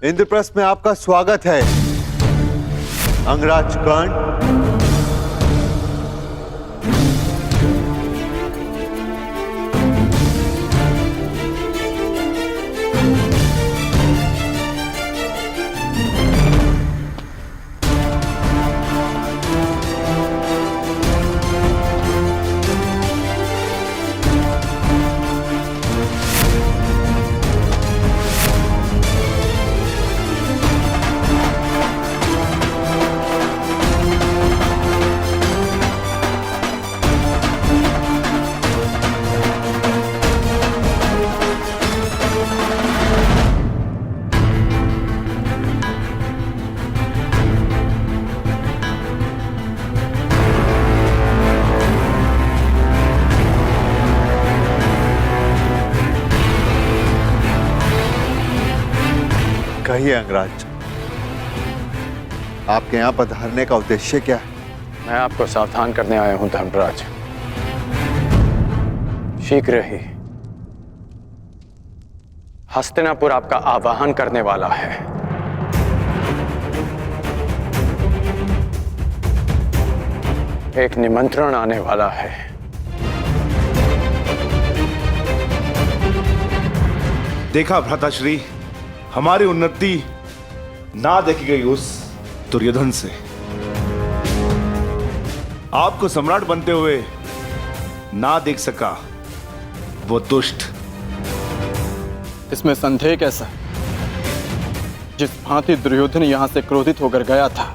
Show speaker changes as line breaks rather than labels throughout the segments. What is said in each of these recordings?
इंद्रप्रस्थ में आपका स्वागत है अंगराज कर्ण। कहिए अंगराज, आपके यहां पधारने का उद्देश्य क्या है?
मैं आपको सावधान करने आया हूं धर्मराज। शीघ्र ही हस्तिनापुर आपका आवाहन करने वाला है। एक निमंत्रण आने वाला है।
देखा भ्राताश्री, हमारी उन्नति ना देखी गई उस दुर्योधन से। आपको सम्राट बनते हुए ना देख सका वो दुष्ट।
इसमें संदेह कैसा? जिस भांति दुर्योधन यहां से क्रोधित होकर गया था,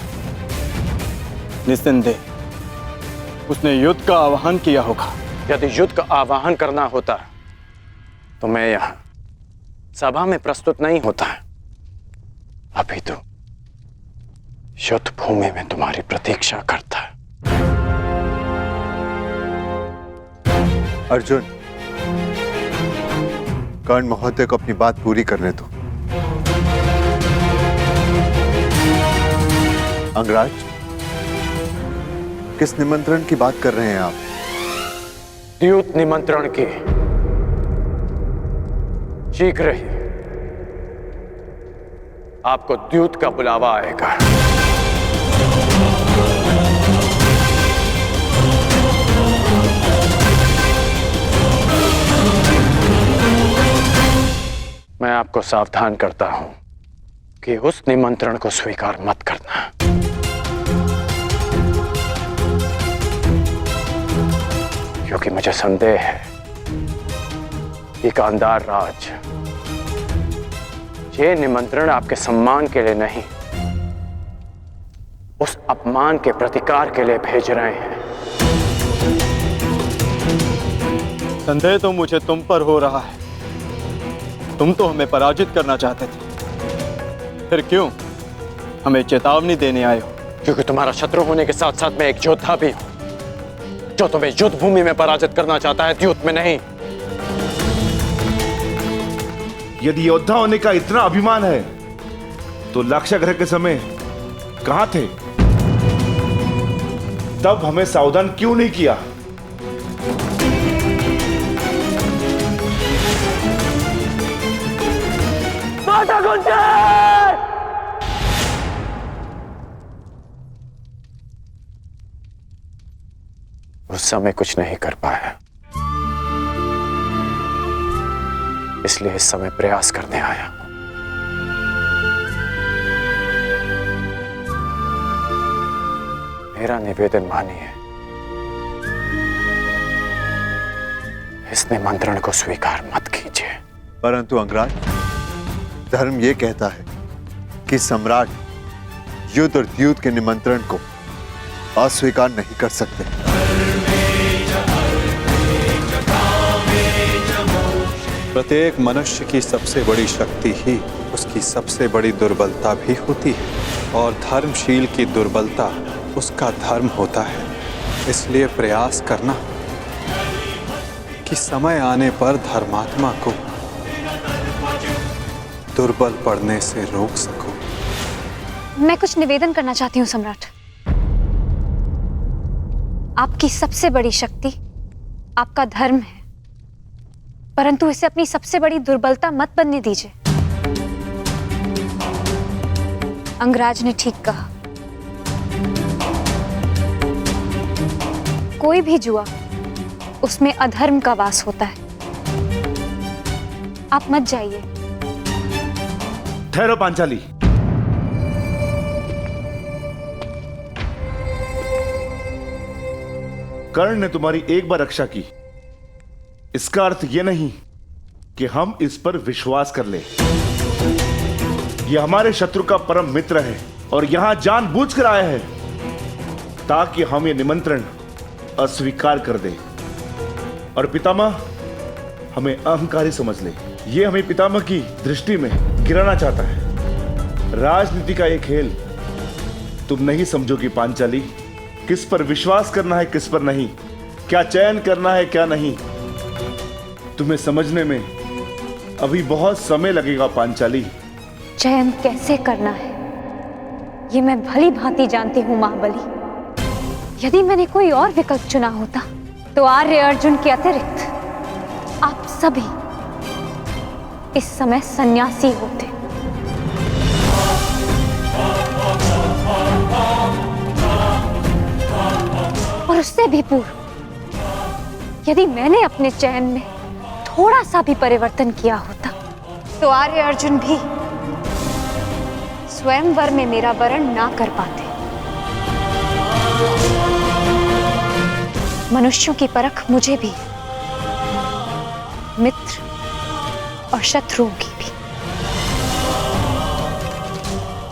निस्संदेह उसने युद्ध का आह्वान किया होगा। यदि युद्ध का आह्वान करना होता तो मैं यहां सभा में प्रस्तुत नहीं होता। अभी तो युद्ध भूमि में तुम्हारी प्रतीक्षा करता।
अर्जुन, कर्ण महोदय को अपनी बात पूरी करने दो। अंगराज, किस निमंत्रण की बात कर रहे हैं आप?
द्यूत निमंत्रण की। शीघ्र ही आपको द्यूत का बुलावा आएगा। मैं आपको सावधान करता हूं कि उस निमंत्रण को स्वीकार मत करना। क्योंकि मुझे संदेह है कि गांधार राज ये निमंत्रण आपके सम्मान के लिए नहीं, उस अपमान के प्रतिकार के लिए भेज रहे हैं। संदेह तो मुझे तुम पर हो रहा है। तुम तो हमें पराजित करना चाहते थे, फिर क्यों हमें चेतावनी देने आए हो? क्योंकि तुम्हारा शत्रु होने के साथ साथ मैं एक योद्धा भी हूं, जो तुम्हें युद्ध भूमि में पराजित करना चाहता है, द्यूत में नहीं।
यदि योद्धा होने का इतना अभिमान है तो लाक्षागृह के समय कहां थे? तब हमें सावधान क्यों नहीं किया?
माता गुंजे! उस समय कुछ नहीं कर पाया, इसलिए इस समय प्रयास करने आया। मेरा निवेदन मानिए, इस निमंत्रण को स्वीकार मत कीजिए।
परंतु अंगराज, धर्म यह कहता है कि सम्राट युद्ध और द्यूत के निमंत्रण को अस्वीकार नहीं कर सकते।
प्रत्येक मनुष्य की सबसे बड़ी शक्ति ही उसकी सबसे बड़ी दुर्बलता भी होती है, और धर्मशील की दुर्बलता उसका धर्म होता है। इसलिए प्रयास करना कि समय आने पर धर्मात्मा को दुर्बल पड़ने से रोक सको।
मैं कुछ निवेदन करना चाहती हूँ सम्राट। आपकी सबसे बड़ी शक्ति आपका धर्म है, परंतु इसे अपनी सबसे बड़ी दुर्बलता मत बनने दीजिए। अंगराज ने ठीक कहा। कोई भी जुआ, उसमें अधर्म का वास होता है। आप मत जाइए।
ठहरो पांचाली। कर्ण ने तुम्हारी एक बार रक्षा की, इसका अर्थ यह नहीं कि हम इस पर विश्वास कर ले। यह हमारे शत्रु का परम मित्र है और यहां जानबूझकर आया है ताकि हम ये निमंत्रण अस्वीकार कर दे और पितामह हमें अहंकारी समझ ले। यह हमें पितामह की दृष्टि में गिराना चाहता है। राजनीति का यह खेल तुम नहीं समझोगी पांचाली। किस पर विश्वास करना है, किस पर नहीं, क्या चयन करना है, क्या नहीं, तुम्हें समझने में अभी बहुत समय लगेगा पांचाली।
चयन कैसे करना है ये मैं भली भांति जानती हूँ महाबली। यदि मैंने कोई और विकल्प चुना होता तो आर्य अर्जुन के अतिरिक्त आप सभी इस समय सन्यासी होते। और उससे भी पूर्व यदि मैंने अपने चयन में थोड़ा सा भी परिवर्तन किया होता तो आर्य अर्जुन भी स्वयंवर में मेरा वरण ना कर पाते। मनुष्यों की परख मुझे भी, मित्र और शत्रुओं की भी।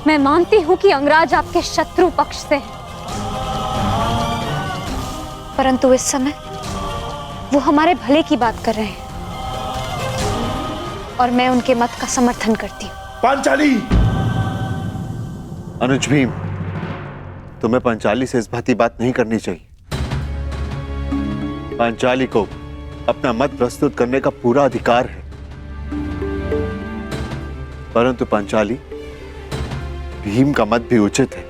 मैं मानती हूं कि अंगराज आपके शत्रु पक्ष से है, परंतु इस समय वो हमारे भले की बात कर रहे हैं और मैं उनके मत का समर्थन करती हूं।
पांचाली!
अनुज भीम, तुम्हें पांचाली से इस भांति बात नहीं करनी चाहिए। पांचाली को अपना मत प्रस्तुत करने का पूरा अधिकार है, परंतु पांचाली, भीम का मत भी उचित है।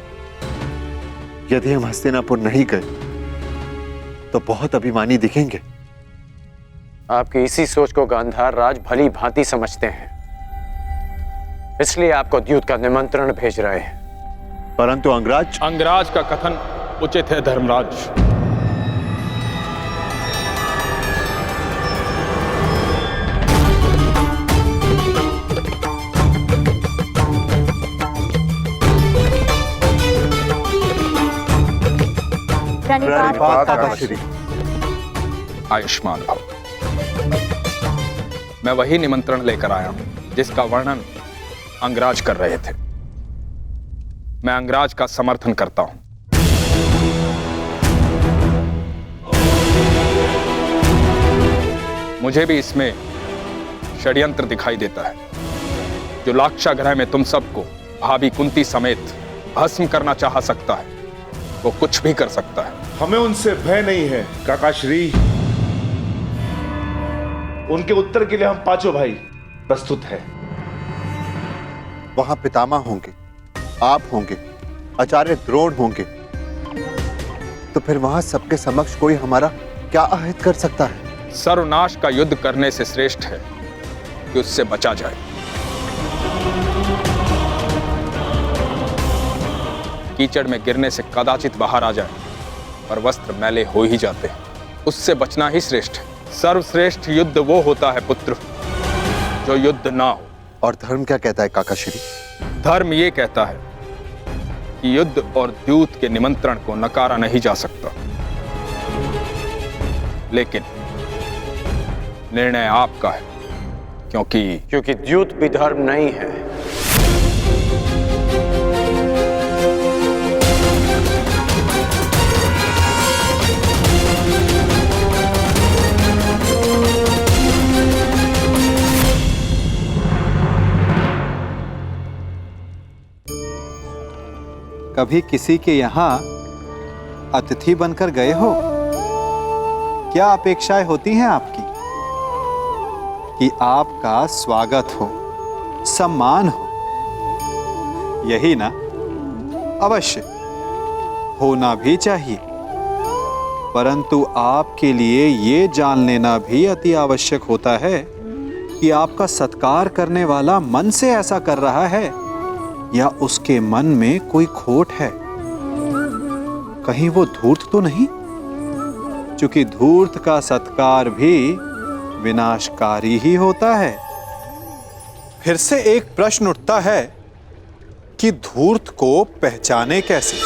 यदि हम हस्तिनापुर नहीं गए तो बहुत अभिमानी दिखेंगे।
आपकी इसी सोच को गांधार राज भली भांति समझते हैं, इसलिए आपको द्यूत का निमंत्रण भेज रहे हैं।
परंतु
अंगराज का कथन उचित है धर्मराज। आयुष्मान भव। मैं वही निमंत्रण लेकर आया हूं जिसका वर्णन अंगराज कर रहे थे। मैं अंगराज का समर्थन करता हूं। मुझे भी इसमें षड्यंत्र दिखाई देता है। जो लाक्षागृह में तुम सबको भाभी कुंती समेत भस्म करना चाह सकता है, वो कुछ भी कर सकता है।
हमें उनसे भय नहीं है काकाश्री। उनके उत्तर के लिए हम पांचों भाई प्रस्तुत हैं।
वहां पितामह होंगे, आप होंगे, आचार्य द्रोण होंगे, तो फिर वहां सबके समक्ष कोई हमारा क्या अहित कर सकता है?
सर्वनाश का युद्ध करने से श्रेष्ठ है कि उससे बचा जाए। कीचड़ में गिरने से कदाचित बाहर आ जाए, पर वस्त्र मैले हो ही जाते हैं। उससे बचना ही श्रेष्ठ है। सर्वश्रेष्ठ युद्ध वो होता है पुत्र जो युद्ध ना हो।
और धर्म क्या कहता है काकाश्री?
धर्म ये कहता है कि युद्ध और द्यूत के निमंत्रण को नकारा नहीं जा सकता, लेकिन निर्णय आपका है, क्योंकि
द्यूत भी धर्म नहीं है।
कभी किसी के यहाँ अतिथि बनकर गए हो? क्या अपेक्षाएं होती हैं आपकी? कि आपका स्वागत हो, सम्मान हो, यही ना? अवश्य होना भी चाहिए, परंतु आपके लिए ये जान लेना भी अति आवश्यक होता है कि आपका सत्कार करने वाला मन से ऐसा कर रहा है या उसके मन में कोई खोट है? कहीं वो धूर्त तो नहीं? क्योंकि धूर्त का सत्कार भी विनाशकारी ही होता है। फिर से एक प्रश्न उठता है कि धूर्त को पहचाने कैसे?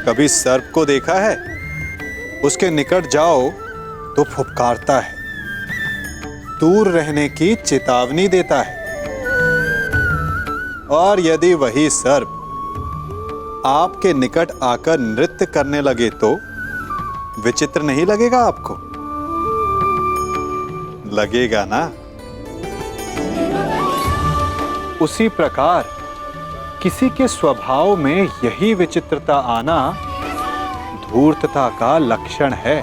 कभी सर्प को देखा है? उसके निकट जाओ तो फुफकारता है, दूर रहने की चेतावनी देता है। और यदि वही सर्प आपके निकट आकर नृत्य करने लगे तो विचित्र नहीं लगेगा आपको? लगेगा ना? उसी प्रकार किसी के स्वभाव में यही विचित्रता आना धूर्तता का लक्षण है।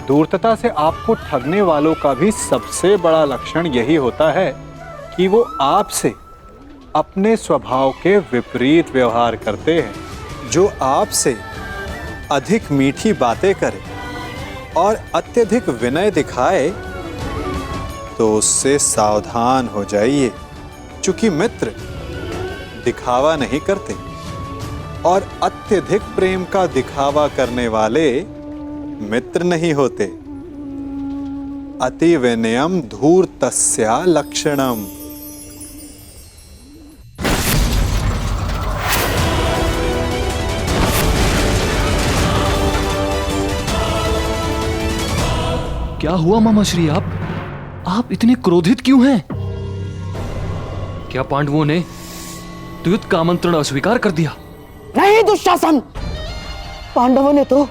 धूर्तता से आपको ठगने वालों का भी सबसे बड़ा लक्षण यही होता है कि वो आपसे अपने स्वभाव के विपरीत व्यवहार करते हैं। जो आपसे अधिक मीठी बातें करे और अत्यधिक विनय दिखाए तो उससे सावधान हो जाइए, क्योंकि मित्र दिखावा नहीं करते और अत्यधिक प्रेम का दिखावा करने वाले मित्र नहीं होते। अति विनयम धूर्तस्य लक्षणम।
क्या हुआ मामा श्री? आप इतने क्रोधित क्यों हैं? क्या पांडवों ने द्यूत का आमंत्रण अस्वीकार कर दिया?
नहीं दुशासन, पांडवों ने तो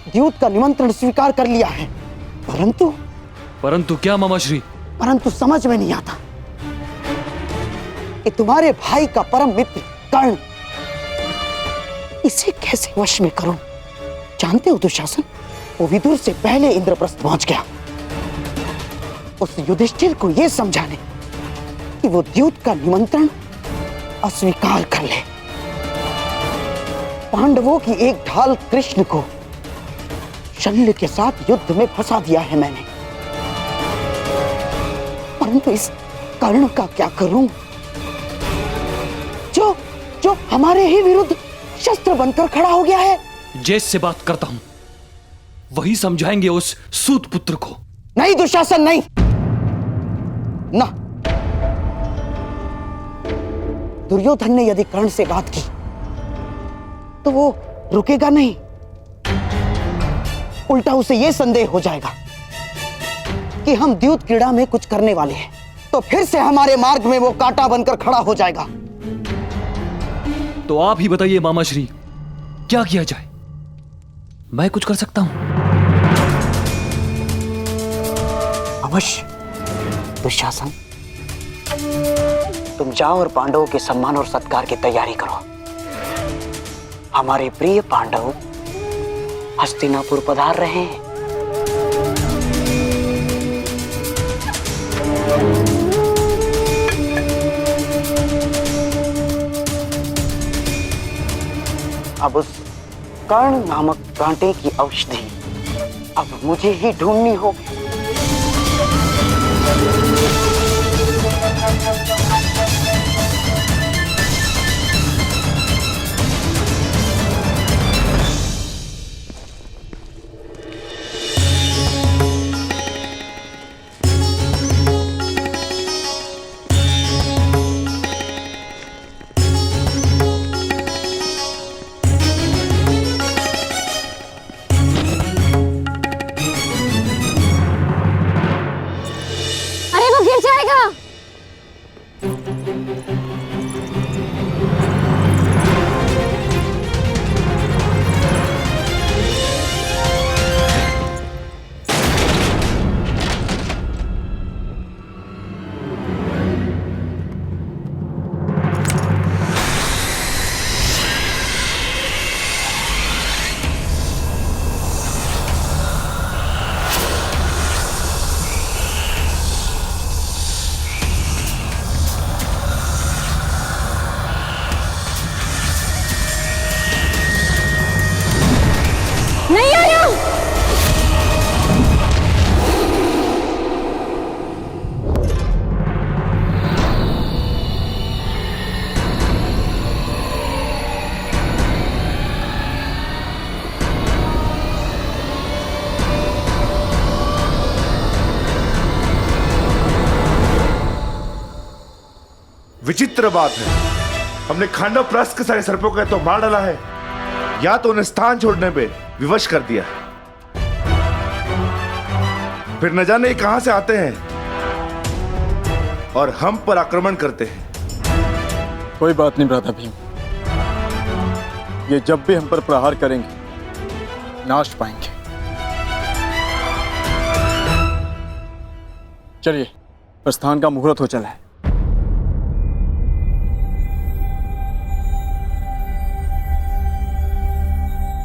द्यूत का निमंत्रण स्वीकार कर लिया है, परंतु
क्या मामा श्री?
परंतु समझ में नहीं आता कि तुम्हारे भाई का परम मित्र कर्ण, इसे कैसे वश में करूं? जानते हो दुशासन, वो विदुर से पहले इंद्रप्रस्थ पहुंच गया उस युधिष्ठिर को यह समझाने कि वो द्यूत का निमंत्रण अस्वीकार कर ले। पांडवों की एक ढाल कृष्ण को शल्य के साथ युद्ध में फंसा दिया है मैंने, परंतु इस कर्ण का क्या करूं जो हमारे ही विरुद्ध शस्त्र बनकर खड़ा हो गया है?
जैसे बात करता हूं वही समझाएंगे उस सूत पुत्र को।
नहीं दुशासन, नहीं ना। दुर्योधन ने यदि कर्ण से बात की तो वो रुकेगा नहीं, उल्टा उसे यह संदेह हो जाएगा कि हम द्यूत क्रीड़ा में कुछ करने वाले हैं, तो फिर से हमारे मार्ग में वो कांटा बनकर खड़ा हो जाएगा।
तो आप ही बताइए मामा श्री, क्या किया जाए? मैं कुछ कर सकता हूं?
अवश्य दुशासन, तुम जाओ और पांडवों के सम्मान और सत्कार की तैयारी करो। हमारे प्रिय पांडव हस्तिनापुर पधार रहे हैं। अब उस कर्ण नामक कांटे की औषधि अब मुझे ही ढूंढनी होगी।
विचित्र बात है, हमने खांडव प्रस्थ के सारे सर्पों को तो मार डाला है, या तो उन्हें स्थान छोड़ने पे विवश कर दिया, फिर न जाने कहां से आते हैं और हम पर आक्रमण करते हैं।
कोई बात नहीं भ्राता भीम, ये जब भी हम पर प्रहार करेंगे नाश पाएंगे। चलिए, प्रस्थान का मुहूर्त हो चला है।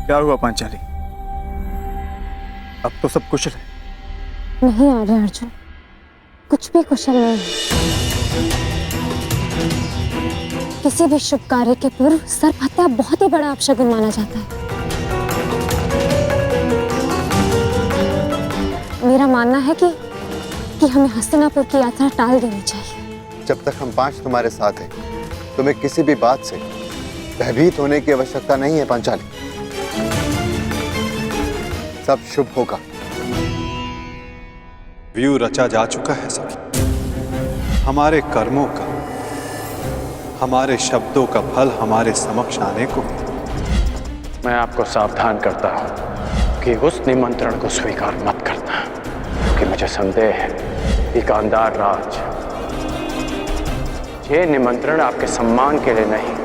क्या हुआ पांचाली? अब तो सब कुशल है?
नहीं आर्य अर्जुन, कुछ भी कुशल नहीं है। किसी भी शुभ कार्य के पूर्व सर्प हत्या बहुत ही बड़ा अपशगुन माना जाता है। मेरा मानना है कि हमें हस्तिनापुर की यात्रा टाल देनी चाहिए।
जब तक हम 5 तुम्हारे साथ हैं, तुम्हें किसी भी बात से भयभीत होने की आवश्यकता नहीं है पांचाली। सब शुभ होगा।
व्यू रचा जा चुका है सखी। हमारे कर्मों का, हमारे शब्दों का फल हमारे समक्ष आने को।
मैं आपको सावधान करता हूं कि उस निमंत्रण को स्वीकार मत करना, क्योंकि मुझे संदेह है कि गांधार राज ये निमंत्रण आपके सम्मान के लिए नहीं,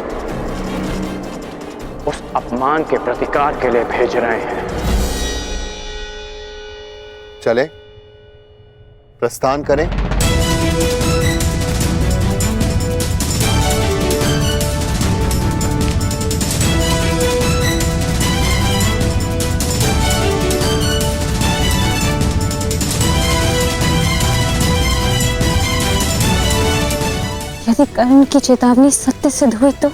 उस अपमान के प्रतिकार के लिए भेज रहे हैं।
चले, प्रस्थान करें।
यदि कर्ण की चेतावनी सत्य सिद्ध हुई तो?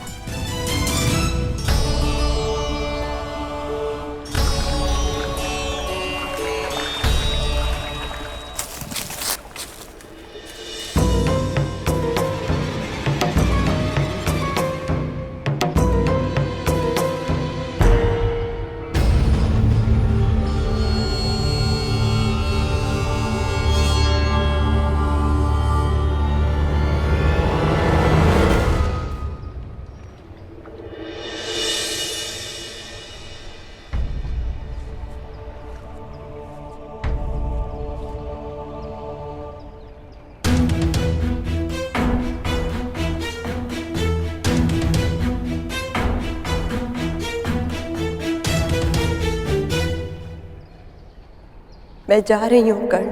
मैं जा रही हूँ कर्ण,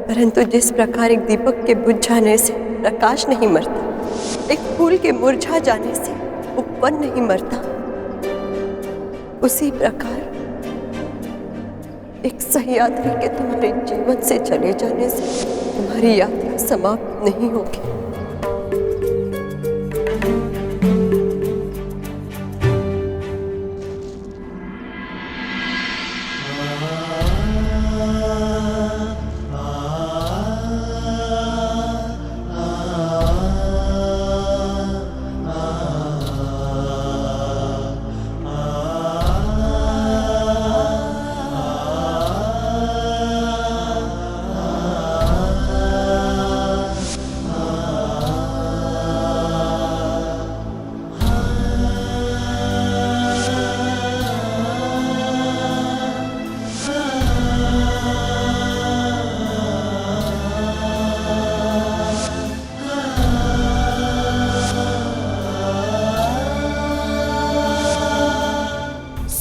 परंतु जिस प्रकार एक दीपक के बुझ जाने से प्रकाश नहीं मरता, एक फूल के मुरझा जाने से उपवन नहीं मरता, उसी प्रकार एक सह्याद्री के तुम्हारे जीवन से चले जाने से तुम्हारी यात्रा समाप्त नहीं होगी।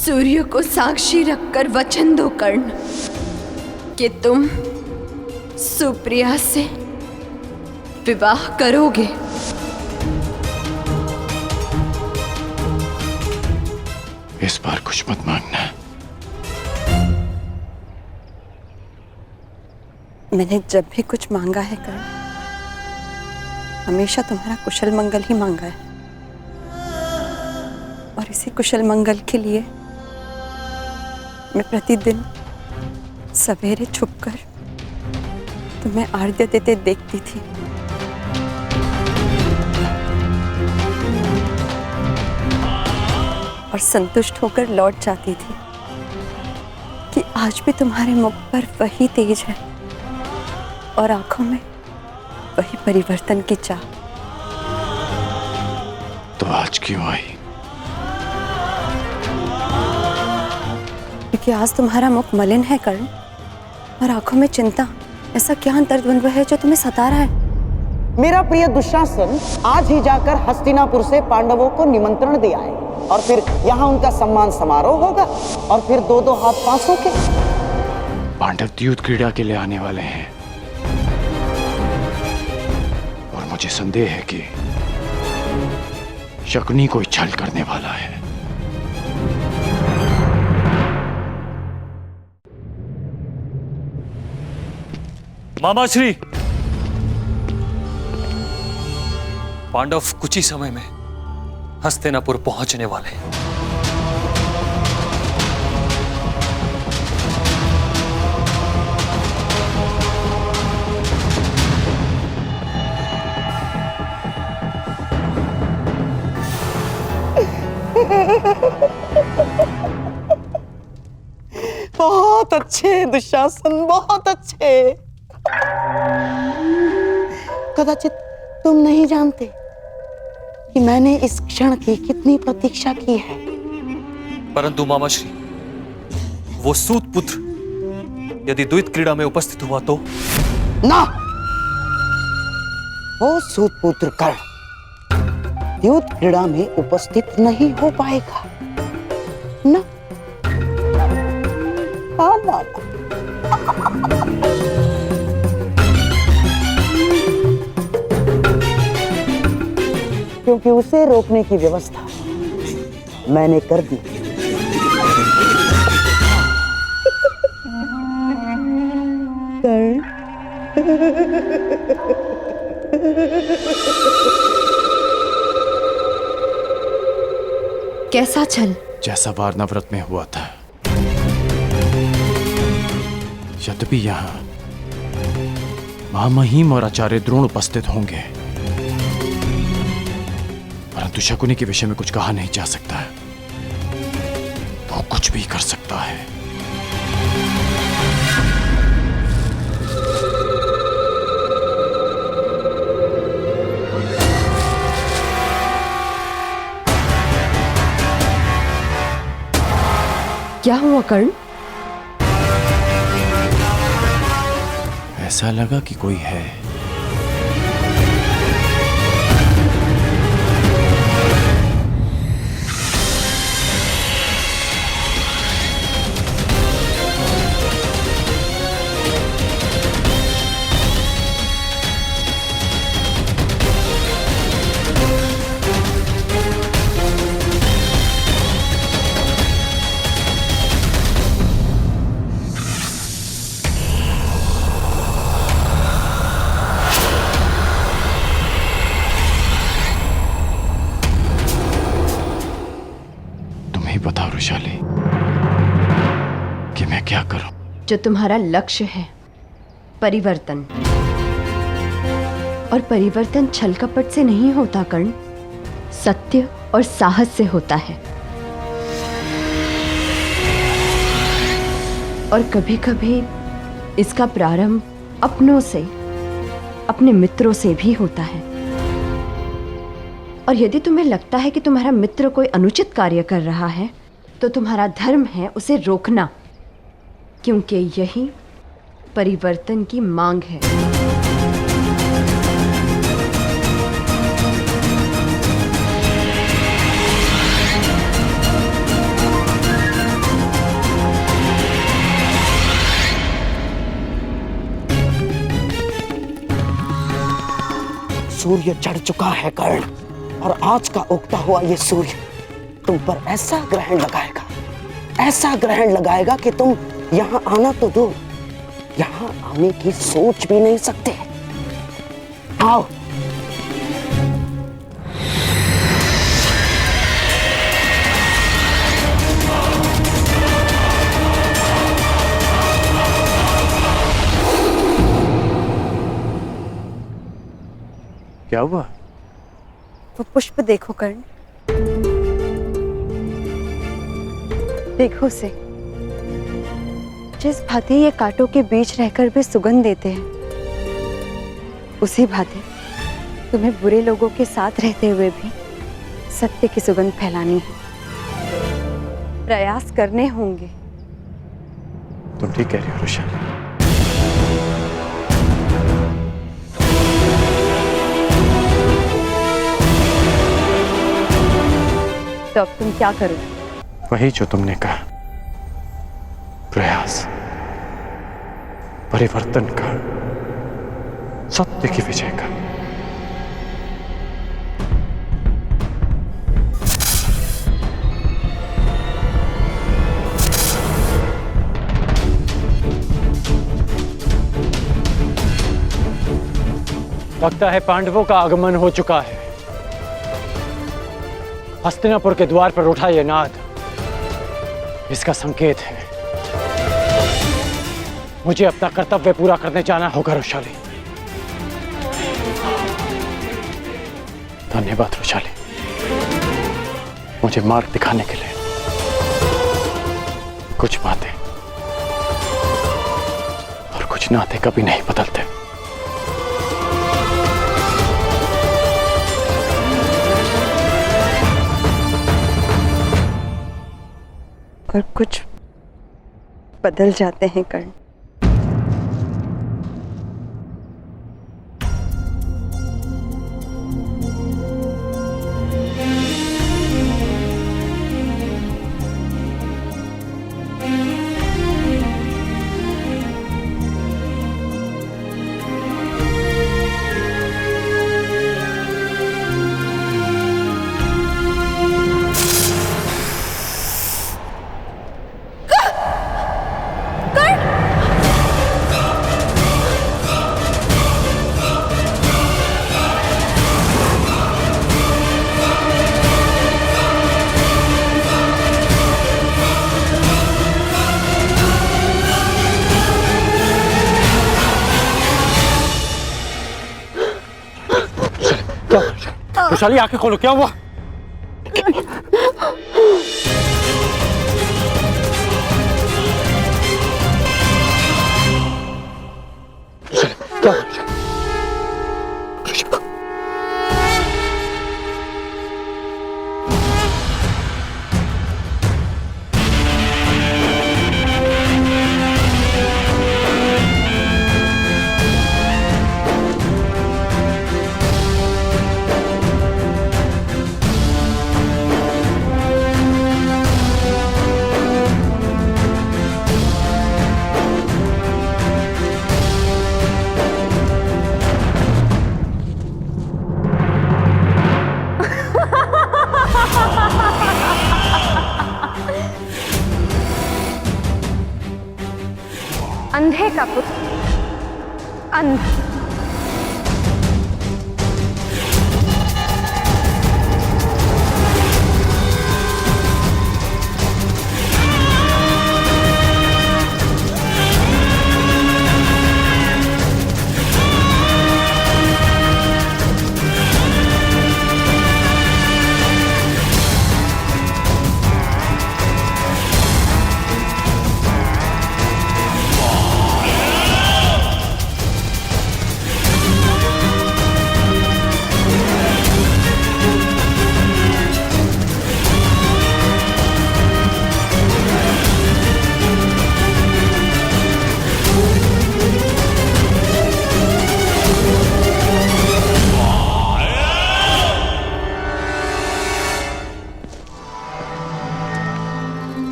सूर्य को साक्षी रखकर वचन दो कर्ण कि तुम सुप्रिया से विवाह करोगे।
इस बार कुछ मत मांगना।
मैंने जब भी कुछ मांगा है कर्ण, हमेशा तुम्हारा कुशल मंगल ही मांगा है, और इसी कुशल मंगल के लिए मैं प्रतिदिन सवेरे छुपकर तुम्हें आर्घ्य देते देखती थी। और संतुष्ट होकर लौट जाती थी कि आज भी तुम्हारे मुख पर वही तेज है और आंखों में वही परिवर्तन की चाह।
तो आज क्यों आई?
क्योंकि आज तुम्हारा मुख मलिन है कर्ण, और आंखों में चिंता। ऐसा क्या अंतर्द्वंद्व है जो तुम्हें सता रहा है?
मेरा प्रिय दुशासन आज ही जाकर हस्तिनापुर से पांडवों को निमंत्रण दे आए, और फिर यहाँ उनका सम्मान समारोह होगा, और फिर दो दो हाथ पांचों के।
पांडव द्यूत क्रीड़ा के लिए आने वाले हैं, और मुझे संदेह है कि शकुनी कोई छल करने वाला है।
मामाश्री, पांडव कुछ ही समय में हस्तिनापुर पहुंचने वाले हैं।
बहुत अच्छे दुशासन, बहुत अच्छे। कदाचित तुम नहीं जानते कि मैंने इस क्षण की कितनी प्रतीक्षा की है।
परंतु मामाश्री, वो सूत पुत्र यदि द्वैत क्रीड़ा में उपस्थित हुआ तो?
ना, वो सूतपुत्र कर्ण द्यूत क्रीड़ा में उपस्थित नहीं हो पाएगा। ना, ना। क्योंकि उसे रोकने की व्यवस्था मैंने कर दी।
कैसा छल?
जैसा वारणा व्रत में हुआ था। यद्यपि यहाँ महामहिम और आचार्य द्रोण उपस्थित होंगे, परंतु शकुनी के विषय में कुछ कहा नहीं जा सकता है। वो कुछ भी कर सकता है।
क्या हुआ कर्ण?
ऐसा लगा कि कोई है। बताओ वृषाली कि मैं क्या करूं?
जो तुम्हारा लक्ष्य है, परिवर्तन, और परिवर्तन छल कपट से नहीं होता कर्ण, सत्य और साहस से होता है। और कभी कभी इसका प्रारंभ अपनों से, अपने मित्रों से भी होता है। और यदि तुम्हें लगता है कि तुम्हारा मित्र कोई अनुचित कार्य कर रहा है, तो तुम्हारा धर्म है उसे रोकना, क्योंकि यही परिवर्तन की मांग है।
सूर्य चढ़ चुका है कर्ण, और आज का उगता हुआ ये सूर्य तुम पर ऐसा ग्रहण लगाएगा, ऐसा ग्रहण लगाएगा कि तुम यहाँ आना तो दो, यहाँ आने की सोच भी नहीं सकते। आओ।
क्या हुआ?
वो पुष्प देखो कर्ण, देखो उसे। जिस भांति ये कांटों के बीच रहकर भी सुगंध देते हैं, उसी भांति तुम्हें बुरे लोगों के साथ रहते हुए भी सत्य की सुगंध फैलानी है, प्रयास करने होंगे।
तुम ठीक कह रही हो रुशाली।
तो अब तुम क्या करो?
वही जो तुमने कहा, प्रयास, परिवर्तन का, सत्य की विजय का। लगता है पांडवों का आगमन हो चुका है। हस्तिनापुर के द्वार पर उठा ये नाद इसका संकेत है। मुझे अपना कर्तव्य पूरा करने जाना होगा रुशाली। धन्यवाद रुशाली, मुझे मार्ग दिखाने के लिए। कुछ बातें और कुछ नाते कभी नहीं बदलते।
और कुछ बदल जाते हैं कर्ण।
रुशाली आंखें खोलो, क्या हुआ? क्या हुआ?
अंधे का पुत्र अंधा।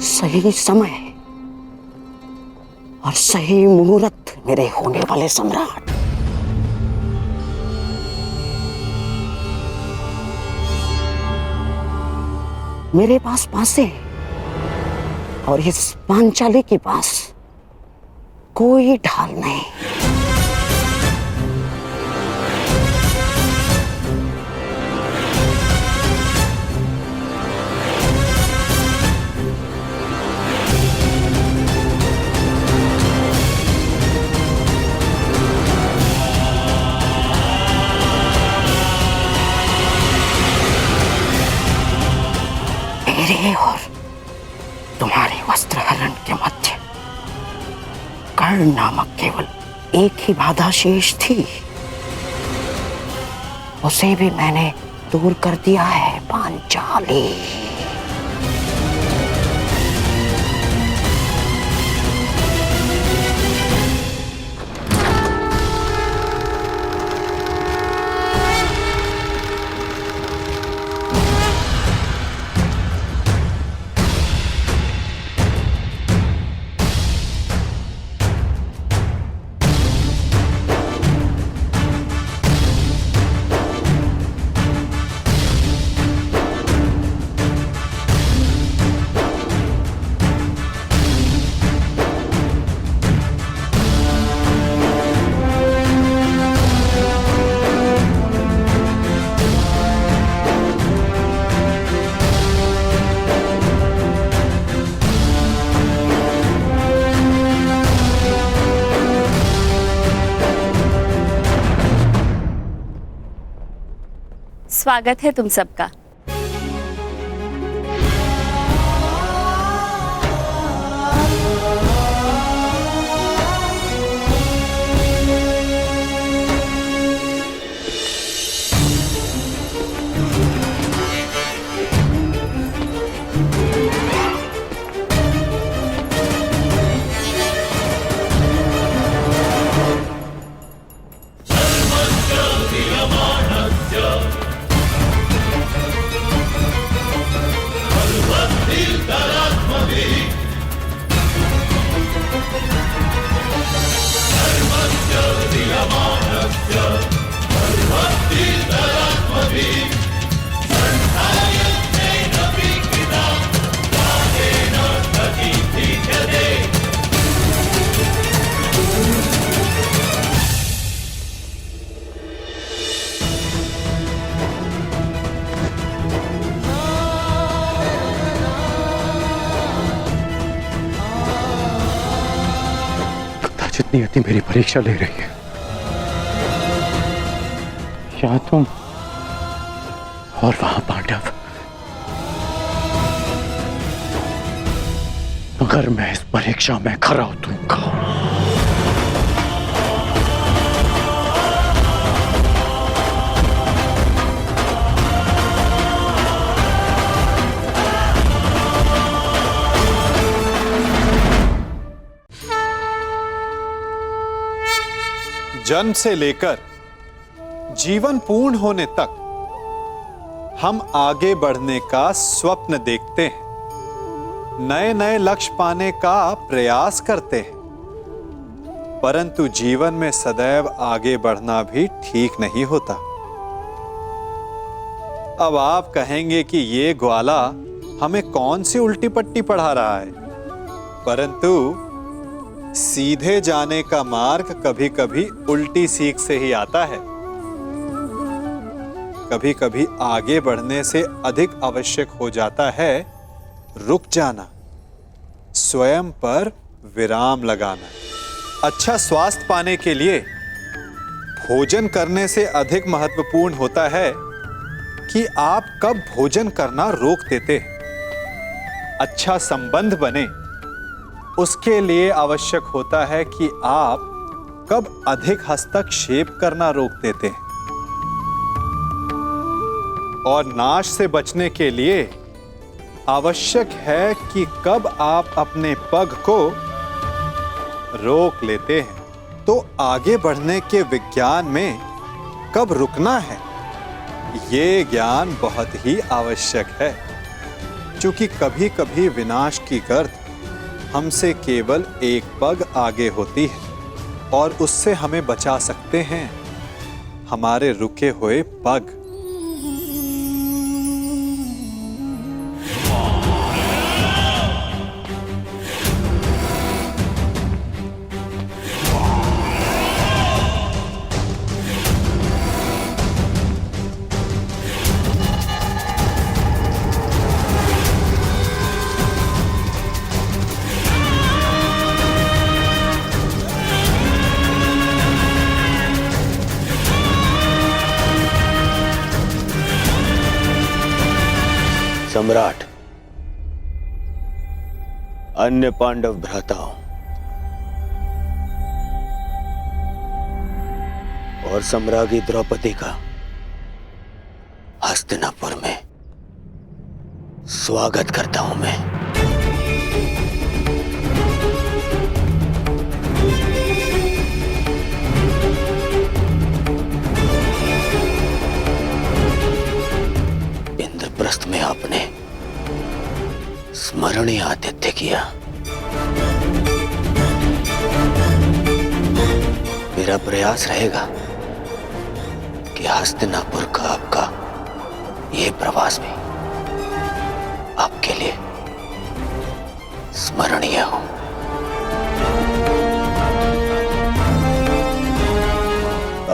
सही समय और सही मुहूर्त मेरे होने वाले सम्राट। मेरे पास पासे और इस पांचाली के पास कोई ढाल नहीं। मेरे और तुम्हारे वस्त्रहरण के मध्य कर्ण नामक केवल एक ही बाधा शेष थी। उसे भी मैंने दूर कर दिया है पांचाली।
स्वागत है तुम सबका।
नियति मेरी परीक्षा ले रही है। या तुम और वहां पांडव। अगर मैं इस परीक्षा में खरा उतरूंगा
जन्म से लेकर जीवन पूर्ण होने तक हम आगे बढ़ने का स्वप्न देखते हैं, नए नए लक्ष्य पाने का प्रयास करते हैं, परंतु जीवन में सदैव आगे बढ़ना भी ठीक नहीं होता। अब आप कहेंगे कि ये ग्वाला हमें कौन सी उल्टी पट्टी पढ़ा रहा है, परंतु सीधे जाने का मार्ग कभी कभी उल्टी सीख से ही आता है। कभी कभी आगे बढ़ने से अधिक आवश्यक हो जाता है रुक जाना, स्वयं पर विराम लगाना। अच्छा स्वास्थ्य पाने के लिए भोजन करने से अधिक महत्वपूर्ण होता है कि आप कब भोजन करना रोक देते हैं। अच्छा संबंध बने उसके लिए आवश्यक होता है कि आप कब अधिक हस्तक्षेप करना रोक देते हैं। और नाश से बचने के लिए आवश्यक है कि कब आप अपने पग को रोक लेते हैं। तो आगे बढ़ने के विज्ञान में कब रुकना है, ये ज्ञान बहुत ही आवश्यक है, क्योंकि कभी कभी विनाश की गर्द हमसे केवल एक पग आगे होती है और उससे हमें बचा सकते हैं हमारे रुके हुए पग।
सम्राट, अन्य पांडव भ्राताओं और सम्राज्ञी द्रौपदी का हस्तिनापुर में स्वागत करता हूं मैं। इंद्रप्रस्थ में आपने स्मरणीय आतिथ्य किया। मेरा प्रयास रहेगा कि हस्तिनापुर का आपका ये प्रवास भी आपके लिए स्मरणीय हो।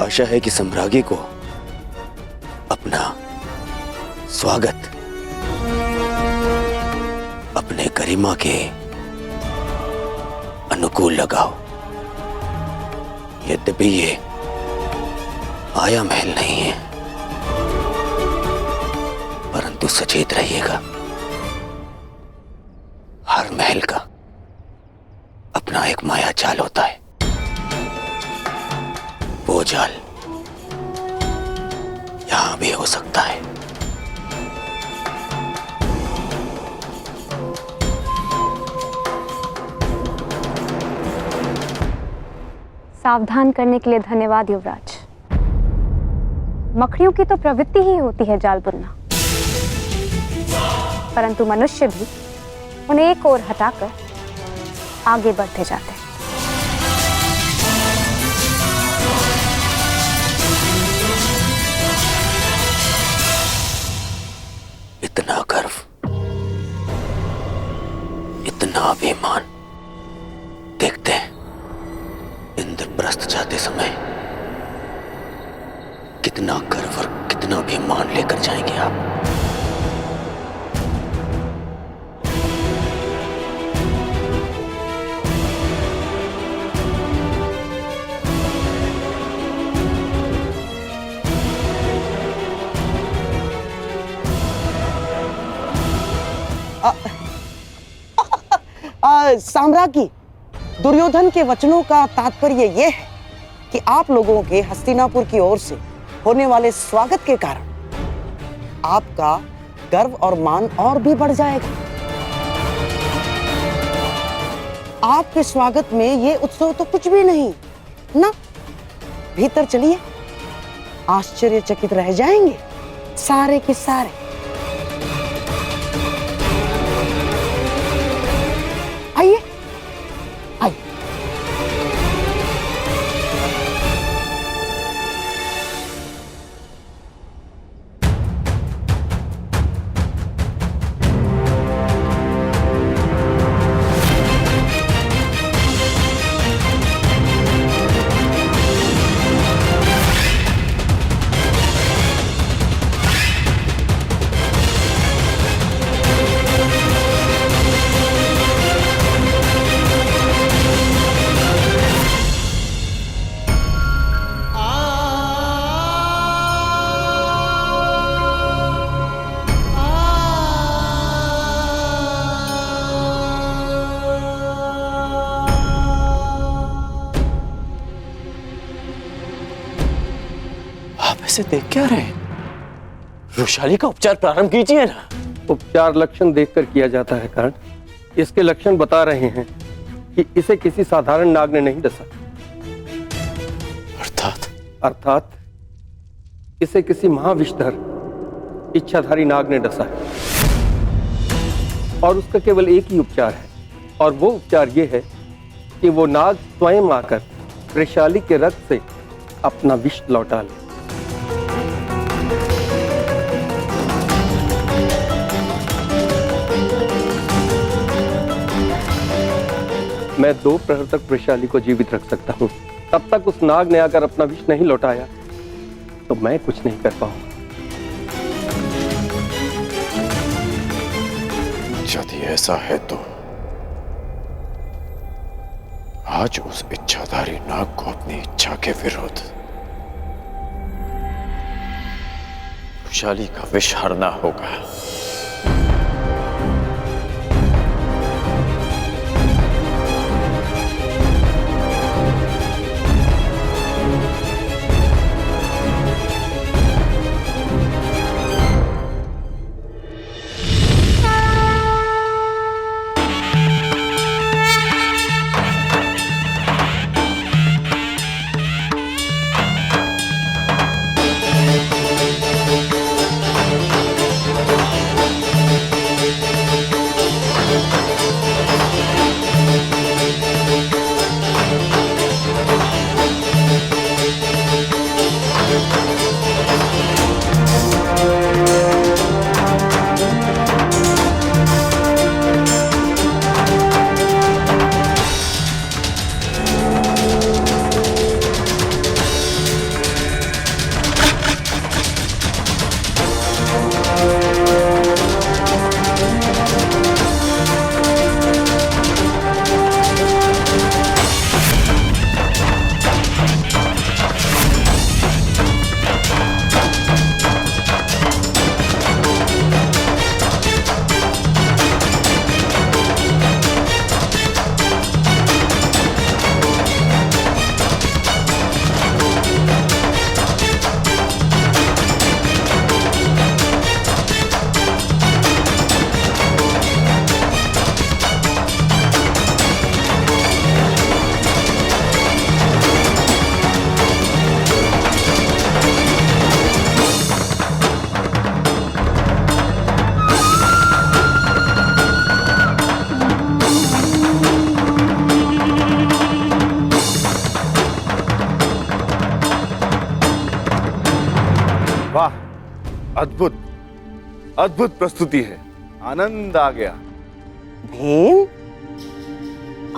आशा है कि सम्राज्ञी को अपना स्वागत अपने गरिमा के अनुकूल लगाओ। यद्यपि ये आया महल नहीं है, परंतु सचेत रहिएगा, हर महल का अपना एक माया जाल होता है। वो जाल यहां भी हो सकता है।
सावधान करने के लिए धन्यवाद युवराज। मकड़ियों की तो प्रवृत्ति ही होती है जाल बुनना, परंतु मनुष्य भी उन्हें एक ओर हटाकर आगे बढ़ते जाते हैं।
इतना गर्व, इतना अभिमान, देखते हैं इंद्रप्रस्थ जाते समय कितना गर्व और कितना अभिमान लेकर जाएंगे आप।
साम्राज्ञी, दुर्योधन के वचनों का तात्पर्य यह है कि आप लोगों के हस्तिनापुर की ओर से होने वाले स्वागत के कारण आपका गर्व और मान और भी बढ़ जाएगा। आपके स्वागत में ये उत्सव तो कुछ भी नहीं ना। भीतर चलिए, आश्चर्यचकित रह जाएंगे सारे के सारे। आइए आइए।
ऐसे देख क्या रहे हैं? वृषाली का उपचार प्रारंभ कीजिए ना।
उपचार लक्षण देखकर किया जाता है कर्ण। इसके लक्षण बता रहे हैं कि इसे किसी साधारण नाग ने नहीं डसा। अर्थात इसे किसी महाविषधर इच्छाधारी नाग ने डसा है, और उसका केवल एक ही उपचार है, और वो उपचार ये है कि वो नाग स्वयं आकर वृषाली के रक्त से अपना विष लौटा ले। मैं 2 प्रहर तक वृषाली को जीवित रख सकता हूँ। तब तक उस नाग ने आकर अपना विष नहीं लौटाया तो मैं कुछ नहीं कर पाऊंगा।
यदि ऐसा है तो आज उस इच्छाधारी नाग को अपनी इच्छा के विरुद्ध वृषाली का विष हरना होगा।
अद्भुत अद्भुत प्रस्तुति है, आनंद आ गया।
भीम,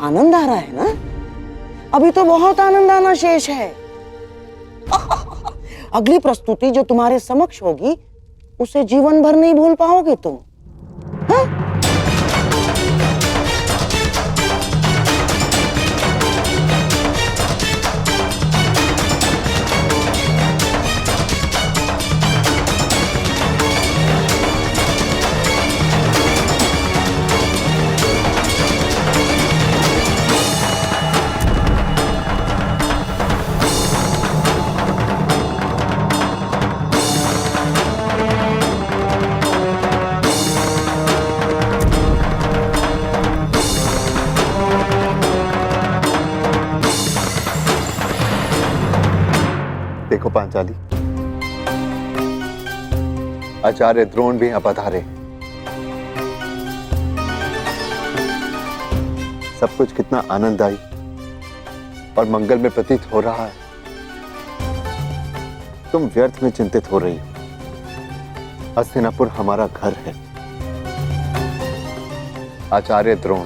आनंद आ रहा है ना? अभी तो बहुत आनंद आना शेष है। अगली प्रस्तुति जो तुम्हारे समक्ष होगी उसे जीवन भर नहीं भूल पाओगे तुम। हाँ?
देखो पांचाली, आचार्य द्रोण भी यहाँ पधारे। सब कुछ कितना आनंददायी और मंगल में प्रतीत हो रहा है। तुम व्यर्थ में चिंतित हो रही हो। हस्तिनापुर हमारा घर है। आचार्य द्रोण,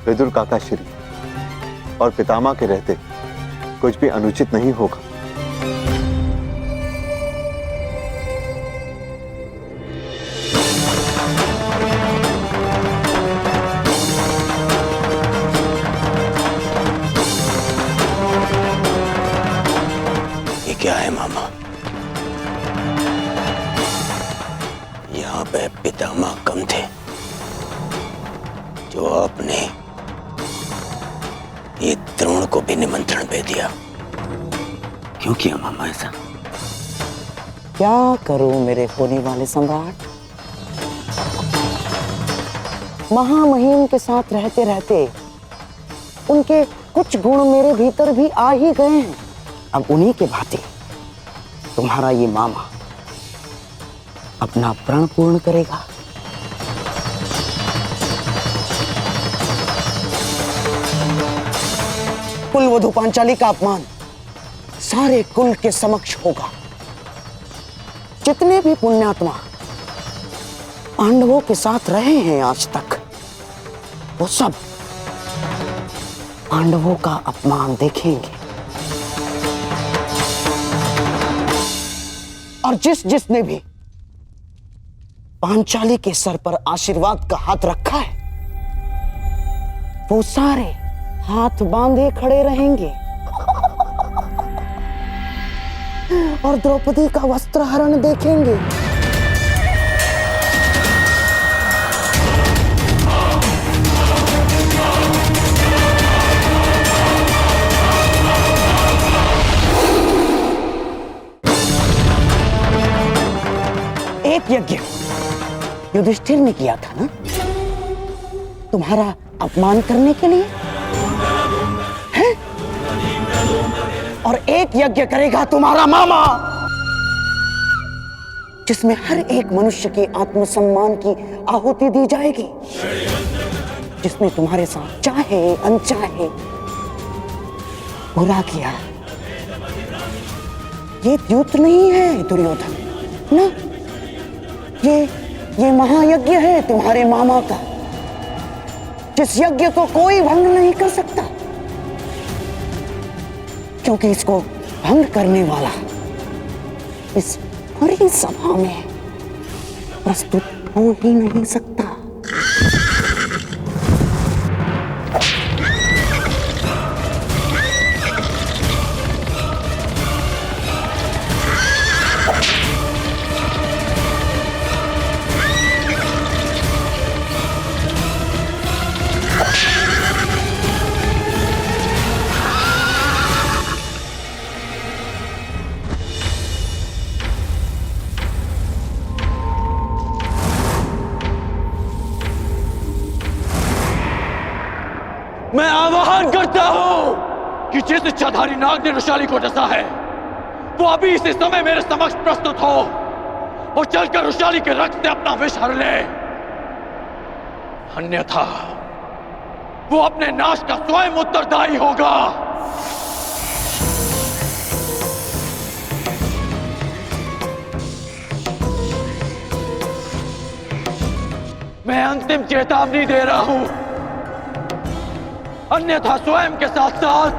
विदुर काका श्री और पितामह के रहते कुछ भी अनुचित नहीं होगा।
ये क्या है मामा? यहाँ पे पितामह कम थे जो आपने ये द्रोण को भी निमंत्रण दे दिया। क्यों किया मामा ऐसा?
क्या करूं मेरे होने वाले सम्राट? महामहिम के साथ रहते रहते उनके कुछ गुण मेरे भीतर भी आ ही गए हैं। अब उन्हीं के भांति तुम्हारा ये मामा अपना प्रण पूर्ण करेगा। कुलवधू पांचाली का अपमान सारे कुल के समक्ष होगा। जितने भी पुण्यात्मा पांडवों के साथ रहे हैं आज तक, वो सब पांडवों का अपमान देखेंगे। और जिसने भी पांचाली के सर पर आशीर्वाद का हाथ रखा है, वो सारे हाथ बांधे खड़े रहेंगे और द्रौपदी का वस्त्र हरण देखेंगे। एक यज्ञ युधिष्ठिर ने किया था ना, तुम्हारा अपमान करने के लिए है? और एक यज्ञ करेगा तुम्हारा मामा, जिसमें हर एक मनुष्य के आत्मसम्मान की आहुति दी जाएगी, जिसने तुम्हारे साथ चाहे अनचाहे बुरा किया। ये द्यूत नहीं है दुर्योधन ना, ये महायज्ञ है तुम्हारे मामा का, जिस यज्ञ को कोई भंग नहीं कर सकता, क्योंकि इसको भंग करने वाला इस पूरी सभा में प्रस्तुत हो ही नहीं सकता।
मैं आह्वान करता हूं कि जिस इच्छाधारी नाग ने रुशाली को डसा है, वो अभी इसी समय मेरे समक्ष प्रस्तुत हो और चलकर रुशाली के रक्त से अपना विष हर ले। अन्यथा वो अपने नाश का स्वयं उत्तरदायी होगा। मैं अंतिम चेतावनी दे रहा हूं, अन्यथा स्वयं के साथ साथ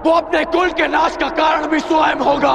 वो अपने कुल के नाश का कारण भी स्वयं होगा।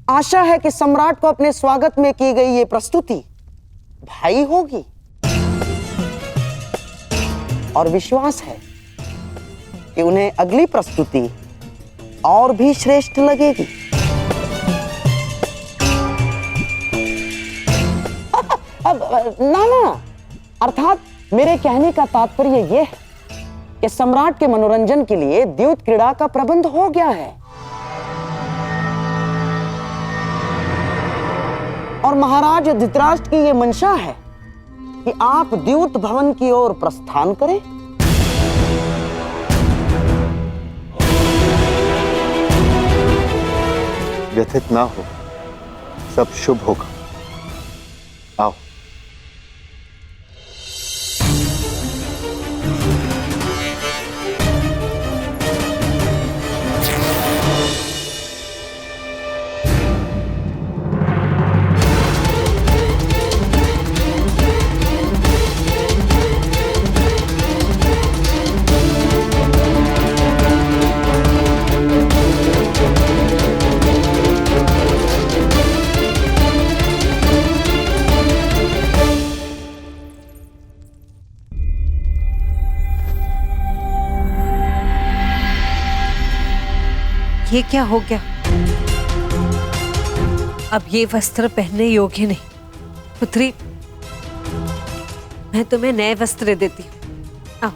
आशा है कि सम्राट को अपने स्वागत में की गई ये प्रस्तुति भाई होगी और विश्वास है कि उन्हें अगली प्रस्तुति और भी श्रेष्ठ लगेगी। ना अर्थात मेरे कहने का तात्पर्य यह है कि सम्राट के मनोरंजन के लिए द्यूत क्रीड़ा का प्रबंध हो गया है और महाराज धृतराष्ट्र की यह मंशा है कि आप द्यूत भवन की ओर प्रस्थान करें।
व्यथित ना हो, सब शुभ होगा। आओ।
ये क्या हो गया? अब ये वस्त्र पहनने योग्य नहीं। पुत्री, मैं तुम्हें नए वस्त्र देती हूँ। आओ।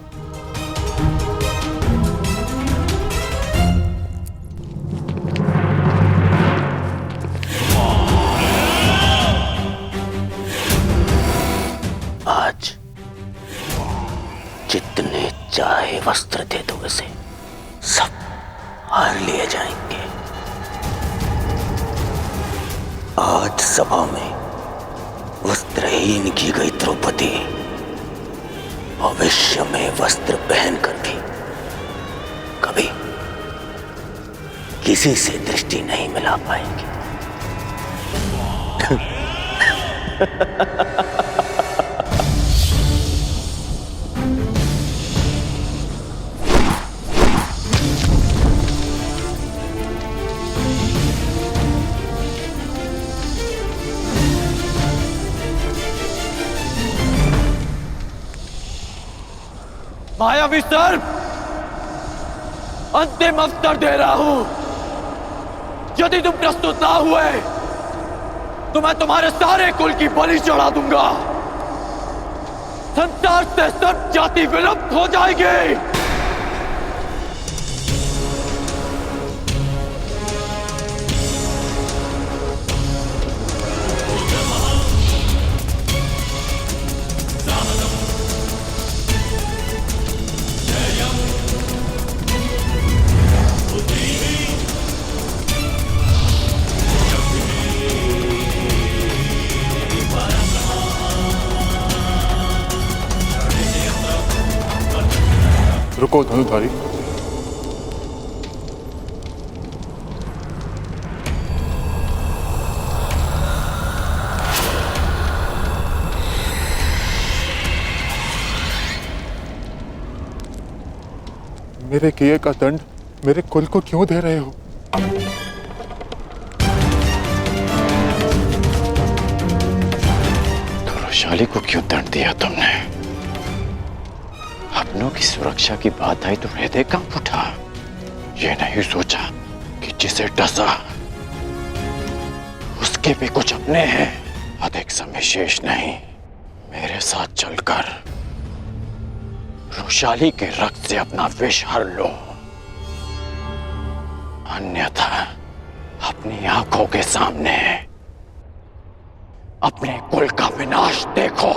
आज जितने चाहे वस्त्र दे दो उसे, सब हार लिए जाएंगे। आज सभा में वस्त्रहीन की गई द्रौपदी भविष्य में वस्त्र पहनकर भी कभी किसी से दृष्टि नहीं मिला पाएंगी।
मायावी सर्प, अंतिम अवसर दे रहा हूं। यदि तुम प्रस्तुत ना हुए तो मैं तुम्हारे सारे कुल की बलि चढ़ा दूंगा। संसार से सब जाति विलुप्त हो जाएगी।
रुको धनुधारी, मेरे किए का दंड मेरे कुल को क्यों दे रहे हो?
रुशाली को क्यों दंड दिया तुमने? अपनों की सुरक्षा की बात आई तो हृदय कांप उठा। ये नहीं सोचा कि जिसे डसा उसके भी कुछ अपने हैं। अधिक समय शेष नहीं, मेरे साथ चलकर रुशाली के रक्त से अपना विष हर लो, अन्यथा अपनी आंखों के सामने अपने कुल का विनाश देखो।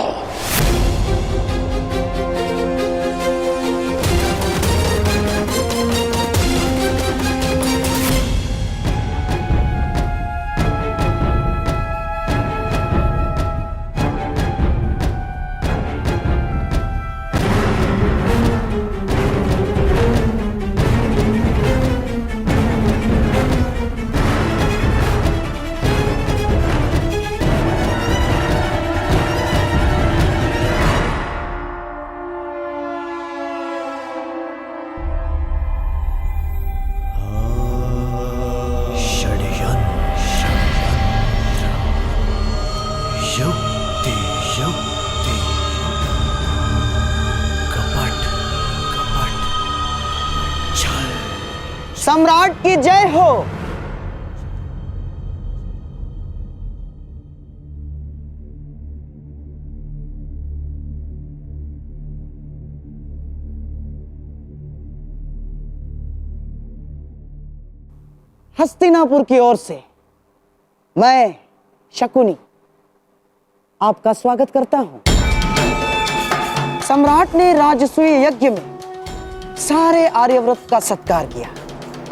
सम्राट की जय हो। हस्तिनापुर की ओर से मैं शकुनी आपका स्वागत करता हूं। सम्राट ने राजसूय यज्ञ में सारे आर्यव्रत का सत्कार किया।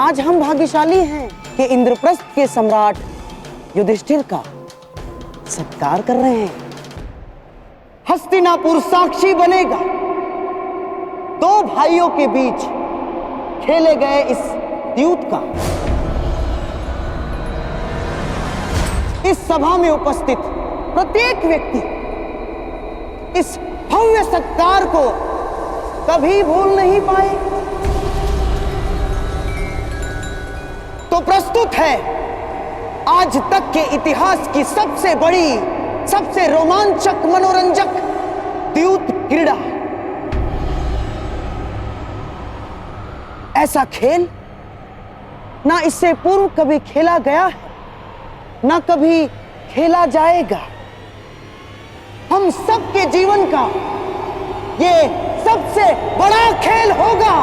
आज हम भाग्यशाली हैं कि इंद्रप्रस्थ के सम्राट युधिष्ठिर का सत्कार कर रहे हैं। हस्तिनापुर साक्षी बनेगा दो भाइयों के बीच खेले गए इस द्यूत का। इस सभा में उपस्थित प्रत्येक व्यक्ति इस भव्य सत्कार को कभी भूल नहीं पाए। तो प्रस्तुत है आज तक के इतिहास की सबसे बड़ी, सबसे रोमांचक, मनोरंजक द्यूत क्रीड़ा। ऐसा खेल ना इससे पूर्व कभी खेला गया है, ना कभी खेला जाएगा। हम सबके जीवन का ये सबसे बड़ा खेल होगा।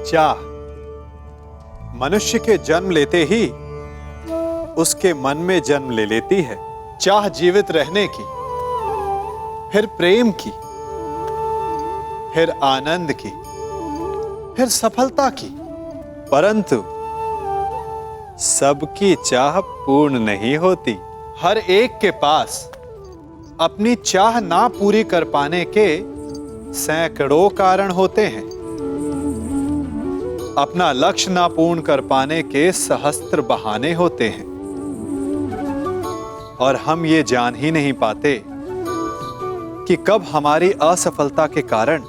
चाह मनुष्य के जन्म लेते ही उसके मन में जन्म ले लेती है। चाह जीवित रहने की, फिर प्रेम की, फिर आनंद की, फिर सफलता की। परंतु सबकी चाह पूर्ण नहीं होती। हर एक के पास अपनी चाह ना पूरी कर पाने के सैकड़ों कारण होते हैं। अपना लक्ष्य ना पूर्ण कर पाने के सहस्त्र बहाने होते हैं और हम ये जान ही नहीं पाते कि कब हमारी असफलता के कारण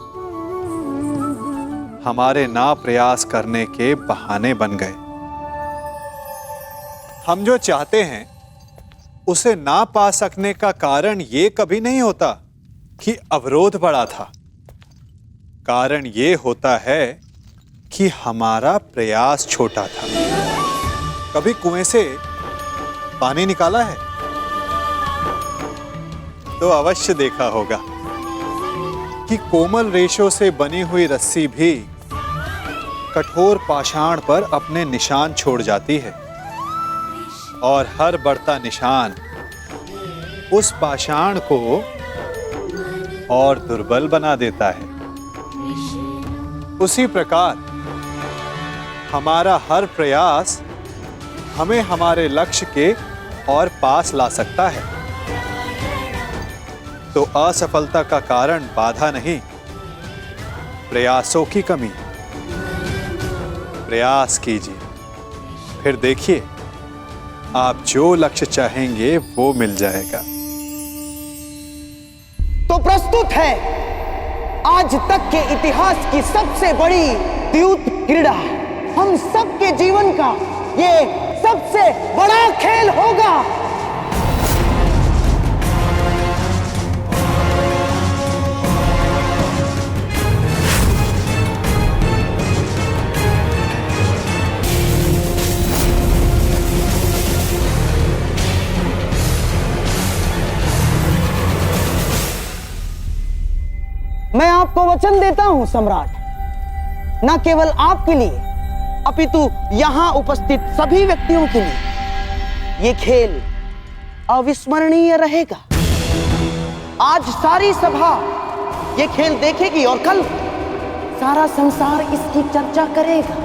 हमारे ना प्रयास करने के बहाने बन गए। हम जो चाहते हैं उसे ना पा सकने का कारण ये कभी नहीं होता कि अवरोध बड़ा था। कारण ये होता है कि हमारा प्रयास छोटा था। कभी कुएं से पानी निकाला है तो अवश्य देखा होगा कि कोमल रेशों से बनी हुई रस्सी भी कठोर पाषाण पर अपने निशान छोड़ जाती है और हर बढ़ता निशान उस पाषाण को और दुर्बल बना देता है। उसी प्रकार हमारा हर प्रयास हमें हमारे लक्ष्य के और पास ला सकता है। तो असफलता का कारण बाधा नहीं, प्रयासों की कमी। प्रयास कीजिए, फिर देखिए आप जो लक्ष्य चाहेंगे वो मिल जाएगा।
तो प्रस्तुत है आज तक के इतिहास की सबसे बड़ी द्यूत क्रीड़ा। हम सबके जीवन का ये सबसे बड़ा खेल होगा। मैं आपको वचन देता हूं सम्राट, न केवल आपके लिए अपितु यहां उपस्थित सभी व्यक्तियों के लिए ये खेल अविस्मरणीय रहेगा। आज सारी सभा ये खेल देखेगी और कल सारा संसार इसकी चर्चा करेगा।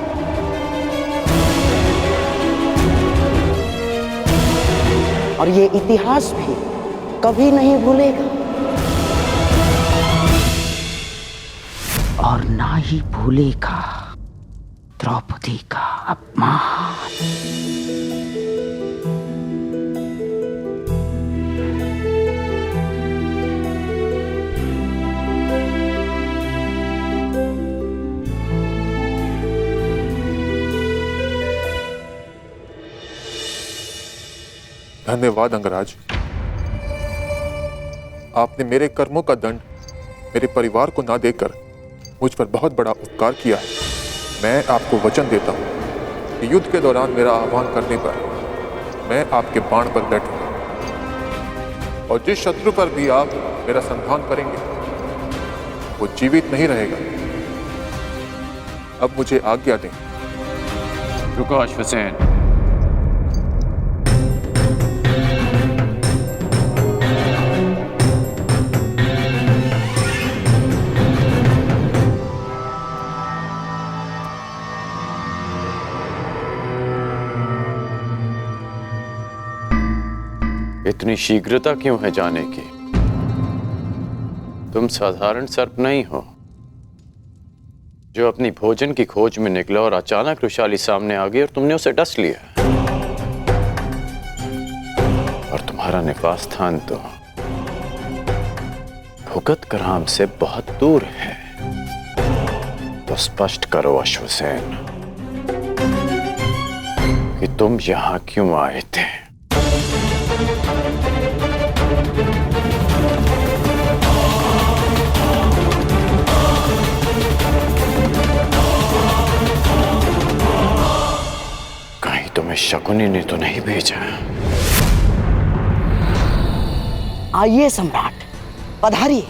और ये इतिहास भी कभी नहीं भूलेगा और ना ही भूलेगा द्रौपदी का अपमान।
धन्यवाद अंगराज। आपने मेरे कर्मों का दंड मेरे परिवार को ना देकर मुझ पर बहुत बड़ा उपकार किया है। मैं आपको वचन देता हूं कि युद्ध के दौरान मेरा आह्वान करने पर मैं आपके बाण पर बैठूंगा और जिस शत्रु पर भी आप मेरा संधान करेंगे वो जीवित नहीं रहेगा। अब मुझे आज्ञा दें।
रुको अश्वसेन, इतनी शीघ्रता क्यों है जाने की? तुम साधारण सर्प नहीं हो जो अपनी भोजन की खोज में निकला और अचानक रुशाली सामने आ गई और तुमने उसे डस लिया। और तुम्हारा निवास स्थान तो भुगत कराम से बहुत दूर है। तो स्पष्ट करो अश्वसेन कि तुम यहां क्यों आए थे? कहीं तुम्हें शकुनी ने तो नहीं भेजा?
आइए सम्राट, पधारिए।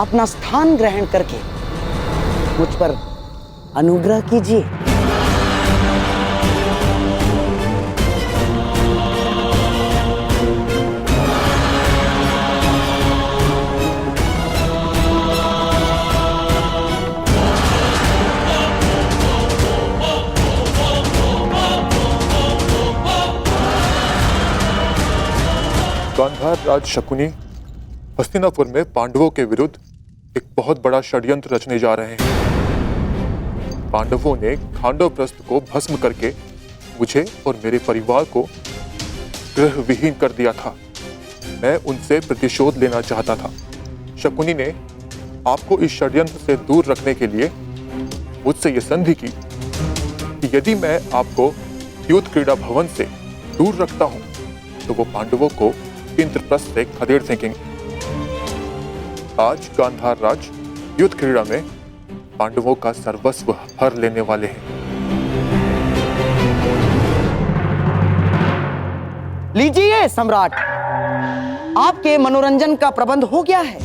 अपना स्थान ग्रहण करके मुझ पर अनुग्रह कीजिए।
गांधार राज शकुनी हस्तिनापुर में पांडवों के विरुद्ध एक बहुत बड़ा षड्यंत्र रचने जा रहे हैं। पांडवों ने खांडवप्रस्थ को भस्म करके मुझे और मेरे परिवार को गृह विहीन कर दिया था। मैं उनसे प्रतिशोध लेना चाहता था। शकुनी ने आपको इस षड्यंत्र से दूर रखने के लिए मुझसे यह संधि की कि यदि मैं आपको युद्ध क्रीड़ा भवन से दूर रखता हूं तो वो पांडवों को इंद्रप्रस्थ से खदेड़ फेंकेंगे। आज गांधार राज युद्ध क्रीड़ा में पांडवों का सर्वस्व हर लेने वाले हैं।
लीजिए सम्राट, आपके मनोरंजन का प्रबंध हो गया है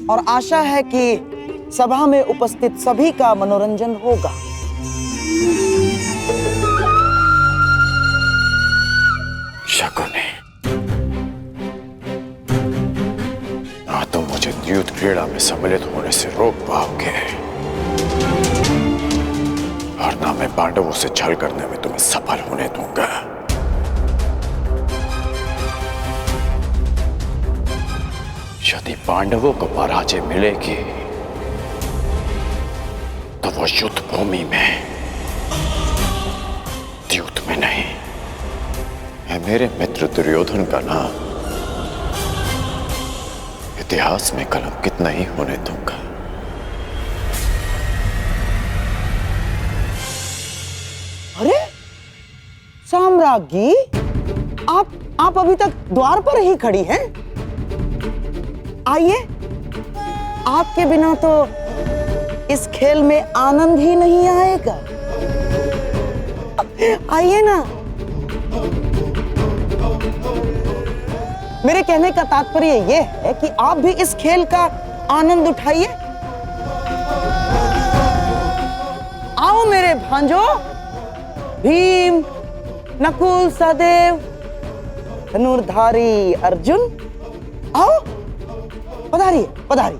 और आशा है कि सभा में उपस्थित सभी का मनोरंजन होगा।
शकुनी, ना तुम मुझे युद्ध क्रीड़ा में सम्मिलित होने से रोक पाओगे और ना मैं पांडवों से छल करने में तुम्हें सफल होने दूंगा। यदि पांडवों को पराजय मिलेगी तो वो युद्ध भूमि में, द्यूत में नहीं, मैं मेरे मित्र दुर्योधन का नाम इतिहास में कलंकित नहीं होने दूंगा।
अरे साम्राज्ञी, आप अभी तक द्वार पर ही खड़ी हैं? आइए, आपके बिना तो इस खेल में आनंद ही नहीं आएगा। आइए ना। मेरे कहने का तात्पर्य यह है कि आप भी इस खेल का आनंद उठाइए। आओ मेरे भांजो, भीम, नकुल, सहदेव, धनुर्धारी अर्जुन, आओ, पधारिए, पधारिए।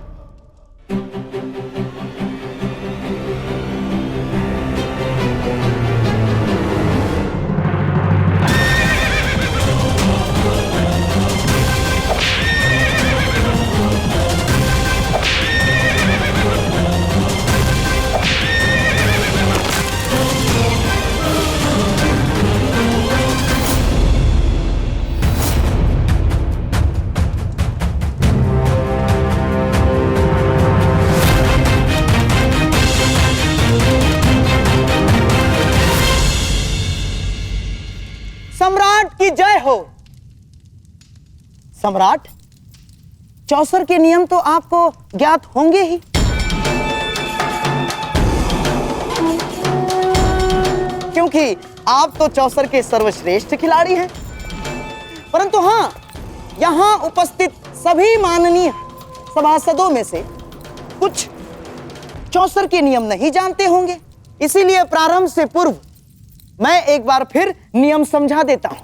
सम्राट की जय हो। सम्राट, चौसर के नियम तो आपको ज्ञात होंगे ही। क्योंकि आप तो चौसर के सर्वश्रेष्ठ खिलाड़ी हैं। परंतु हां, यहां उपस्थित सभी माननीय सभासदों में से कुछ चौसर के नियम नहीं जानते होंगे। इसीलिए प्रारंभ से पूर्व मैं एक बार फिर नियम समझा देता हूं।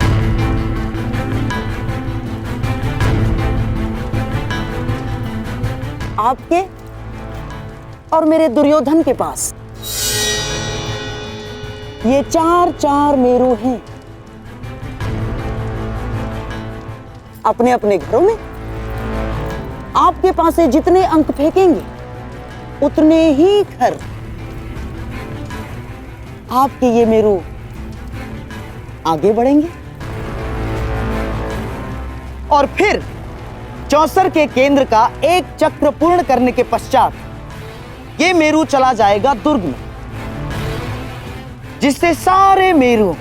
आपके और मेरे दुर्योधन के पास ये चार मेरू हैं। अपने अपने घरों में आपके पास से जितने अंक फेंकेंगे उतने ही घर आपके ये मेरू आगे बढ़ेंगे और फिर चौसर के केंद्र का एक चक्र पूर्ण करने के पश्चात ये मेरू चला जाएगा दुर्ग में, जिससे सारे मेरू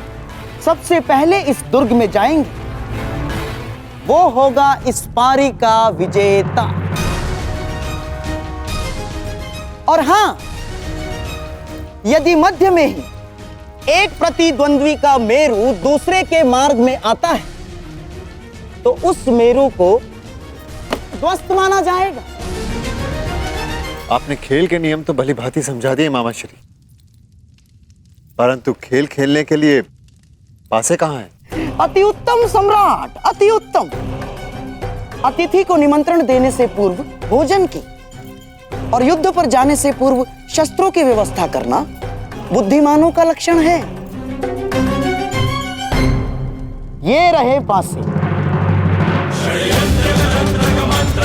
सबसे पहले इस दुर्ग में जाएंगे। वो होगा इस पारी का विजेता। और हां, यदि मध्य में ही एक प्रतिद्वंद्वी का मेरू दूसरे के मार्ग में आता है तो उस मेरू को ध्वस्त माना जाएगा।
आपने खेल के नियम तो भली भांति समझा दिए मामाश्री, परंतु खेल खेलने के लिए पासे कहां हैं?
अति उत्तम सम्राट, अति उत्तम। अतिथि को निमंत्रण देने से पूर्व भोजन की और युद्ध पर जाने से पूर्व शस्त्रों की व्यवस्था करना बुद्धिमानों का लक्षण है। ये रहे पासे।
मंत्र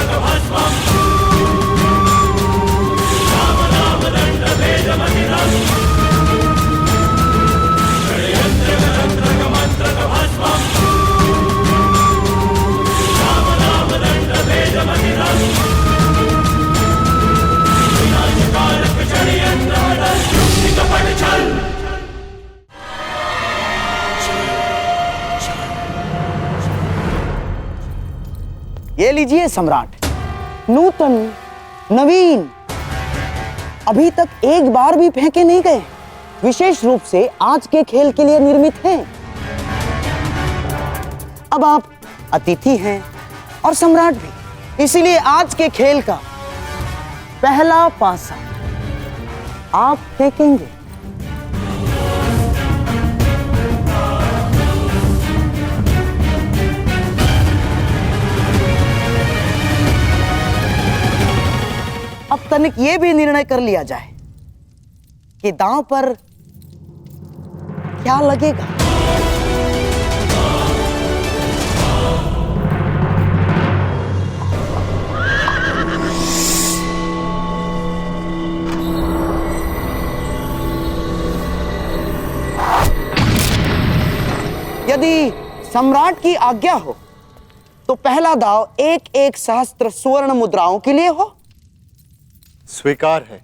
लीजिए सम्राट, नूतन, नवीन, अभी तक एक बार भी फेंके नहीं गए, विशेष रूप से आज के खेल के लिए निर्मित हैं। अब आप अतिथि हैं और सम्राट भी, इसीलिए आज के खेल का पहला पासा आप फेंकेंगे। अब तनिक ये भी निर्णय कर लिया जाए कि दांव पर क्या लगेगा। यदि सम्राट की आज्ञा हो तो पहला दाव 1-1 सहस्त्र स्वर्ण मुद्राओं के लिए हो।
स्वीकार है।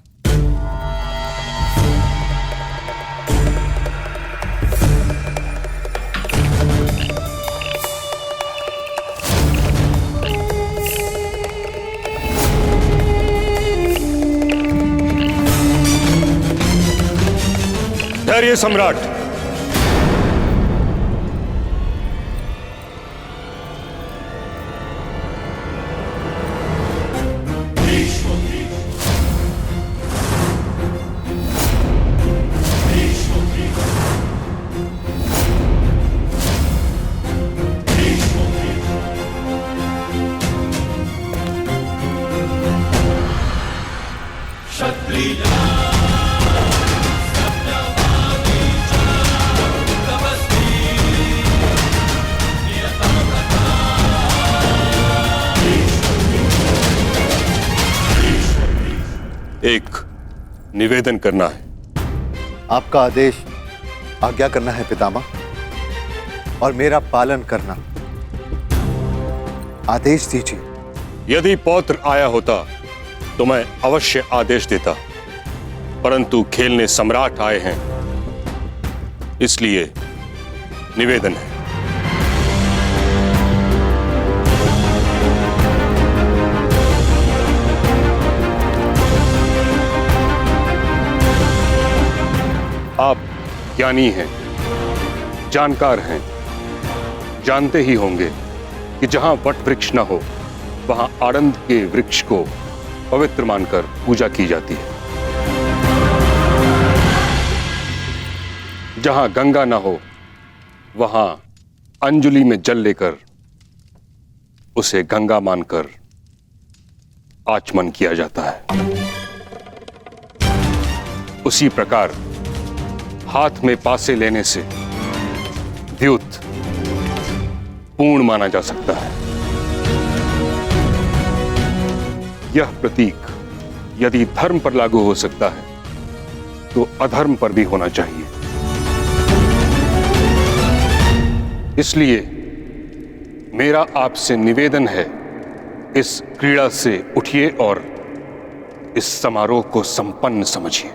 धैर्य सम्राट। एक निवेदन करना है।
आपका आदेश आज्ञा करना है पितामह, और मेरा पालन करना। आदेश दीजिए।
यदि पौत्र आया होता तो मैं अवश्य आदेश देता, परंतु खेलने सम्राट आए हैं, इसलिए निवेदन है। आप ज्ञानी हैं, जानकार हैं, जानते ही होंगे कि जहां वट वृक्ष न हो वहां आनंद के वृक्ष को पवित्र मानकर पूजा की जाती है। जहां गंगा न हो वहां अंजलि में जल लेकर उसे गंगा मानकर आचमन किया जाता है। उसी प्रकार हाथ में पासे लेने से द्यूत पूर्ण माना जा सकता है। यह प्रतीक यदि धर्म पर लागू हो सकता है तो अधर्म पर भी होना चाहिए। इसलिए मेरा आपसे निवेदन है, इस क्रीड़ा से उठिए और इस समारोह को संपन्न समझिए।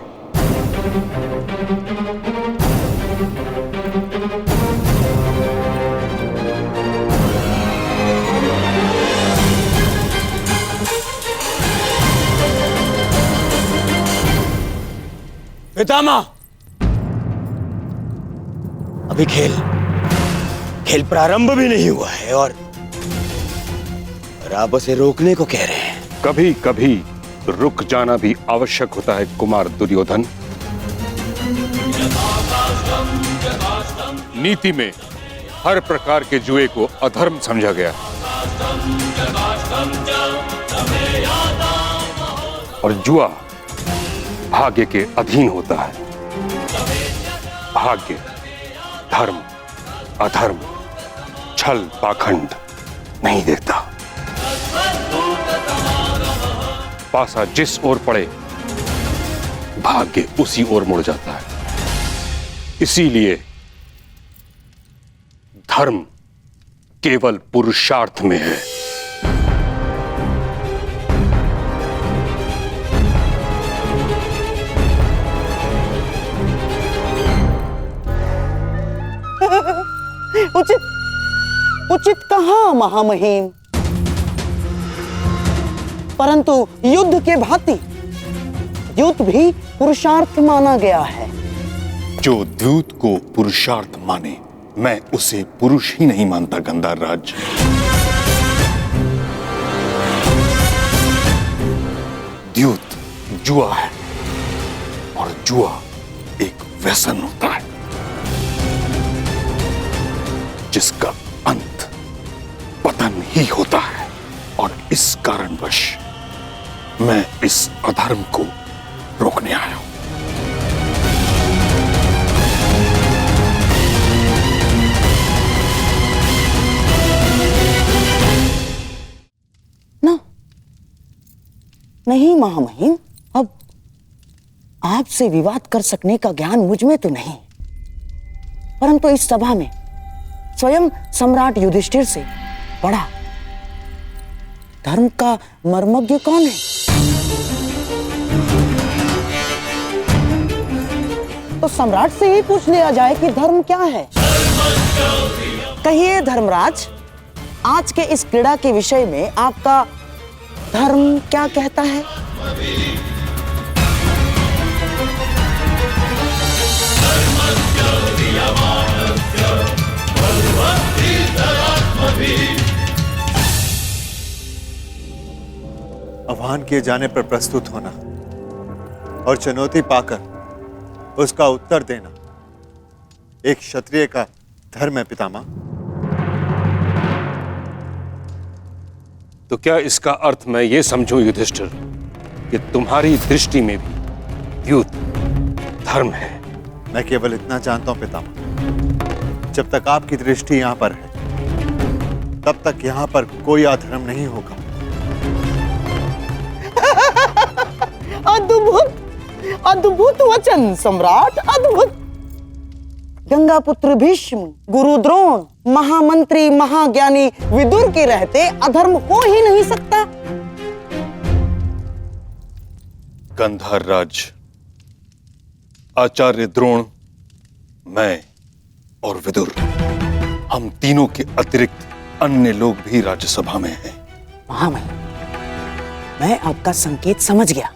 पितामह, अभी खेल प्रारंभ भी नहीं हुआ है और आप उसे रोकने को कह रहे हैं।
कभी कभी रुक जाना भी आवश्यक होता है कुमार दुर्योधन। नीति में हर प्रकार के जुए को अधर्म समझा गया और जुआ भाग्य के अधीन होता है। भाग्य, धर्म, अधर्म, छल, पाखंड नहीं देखता। पासा जिस ओर पड़े भाग्य उसी ओर मुड़ जाता है। इसीलिए धर्म केवल पुरुषार्थ में है।
उचित कहां महामहिम? परंतु युद्ध के भांति द्यूत भी पुरुषार्थ माना गया है।
जो द्यूत को पुरुषार्थ माने, मैं उसे पुरुष ही नहीं मानता गंधार राज। द्यूत जुआ है और जुआ एक व्यसन होता है जिसका अंत पतन ही होता है। और इस कारणवश मैं इस अधर्म को रोकने आया हूं।
नहीं महामहिम, अब आपसे विवाद कर सकने का ज्ञान मुझ में तो नहीं, परंतु इस सभा में स्वयं सम्राट युधिष्ठिर से बड़ा धर्म का मर्मज्ञ कौन है? तो सम्राट से ही पूछ लिया जाए कि धर्म क्या है। कहिए धर्मराज, आज के इस क्रीड़ा के विषय में आपका धर्म क्या कहता है?
आह्वान किए जाने पर प्रस्तुत होना और चुनौती पाकर उसका उत्तर देना एक क्षत्रिय का धर्म है पितामह।
तो क्या इसका अर्थ मैं ये समझूं युधिष्ठिर कि तुम्हारी दृष्टि में भी द्यूत धर्म है?
मैं केवल इतना जानता हूं पितामह, जब तक आपकी दृष्टि यहां पर है तब तक यहां पर कोई अधर्म नहीं होगा।
अद्भुत अद्भुत वचन सम्राट, अद्भुत। गंगा पुत्र भीष्म, गुरु द्रोण, महामंत्री महाज्ञानी विदुर के रहते अधर्म हो ही नहीं सकता।
गंधार राज, आचार्य द्रोण, मैं और विदुर, हम तीनों के अतिरिक्त अन्य लोग भी राज्यसभा में हैं।
महामहिम, मैं आपका संकेत समझ गया।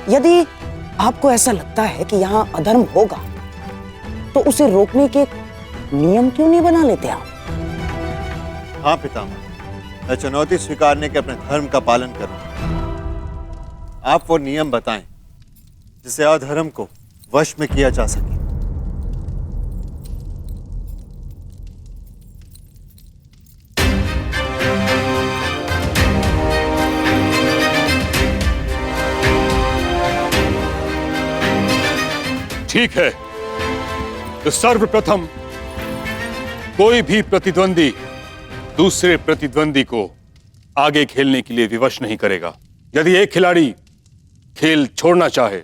यदि आपको ऐसा लगता है कि यहाँ अधर्म होगा तो उसे रोकने के नियम क्यों नहीं बना लेते आप?
हाँ पितामह, मैं चुनौती स्वीकारने के अपने धर्म का पालन करूंगा। आप वो नियम बताएं जिसे अधर्म को वश में किया जा सके।
ठीक है, तो सर्वप्रथम कोई भी प्रतिद्वंदी दूसरे प्रतिद्वंदी को आगे खेलने के लिए विवश नहीं करेगा। यदि एक खिलाड़ी खेल छोड़ना चाहे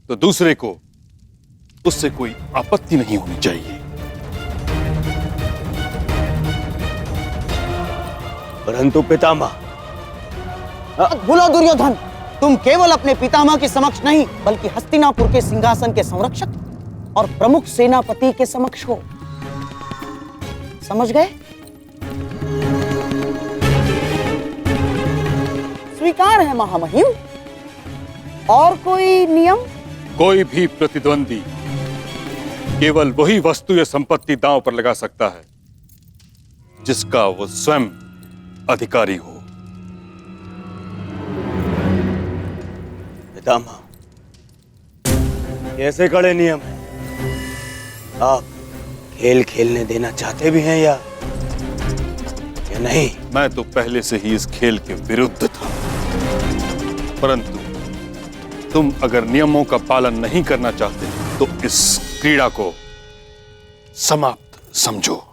तो दूसरे को उससे कोई आपत्ति नहीं होनी चाहिए।
परंतु पितामह,
बोलो दुर्योधन, तुम केवल अपने पितामह के समक्ष नहीं बल्कि हस्तिनापुर के सिंहासन के संरक्षक और प्रमुख सेनापति के समक्ष हो। समझ गए? स्वीकार है महामहिम। और कोई नियम?
कोई भी प्रतिद्वंदी केवल वही वस्तु या संपत्ति दांव पर लगा सकता है जिसका वो स्वयं अधिकारी हो।
पितामह, कैसे कड़े नियम है? आप खेल खेलने देना चाहते भी हैं या नहीं?
मैं तो पहले से ही इस खेल के विरुद्ध था, परंतु तुम अगर नियमों का पालन नहीं करना चाहते तो इस क्रीड़ा को समाप्त समझो।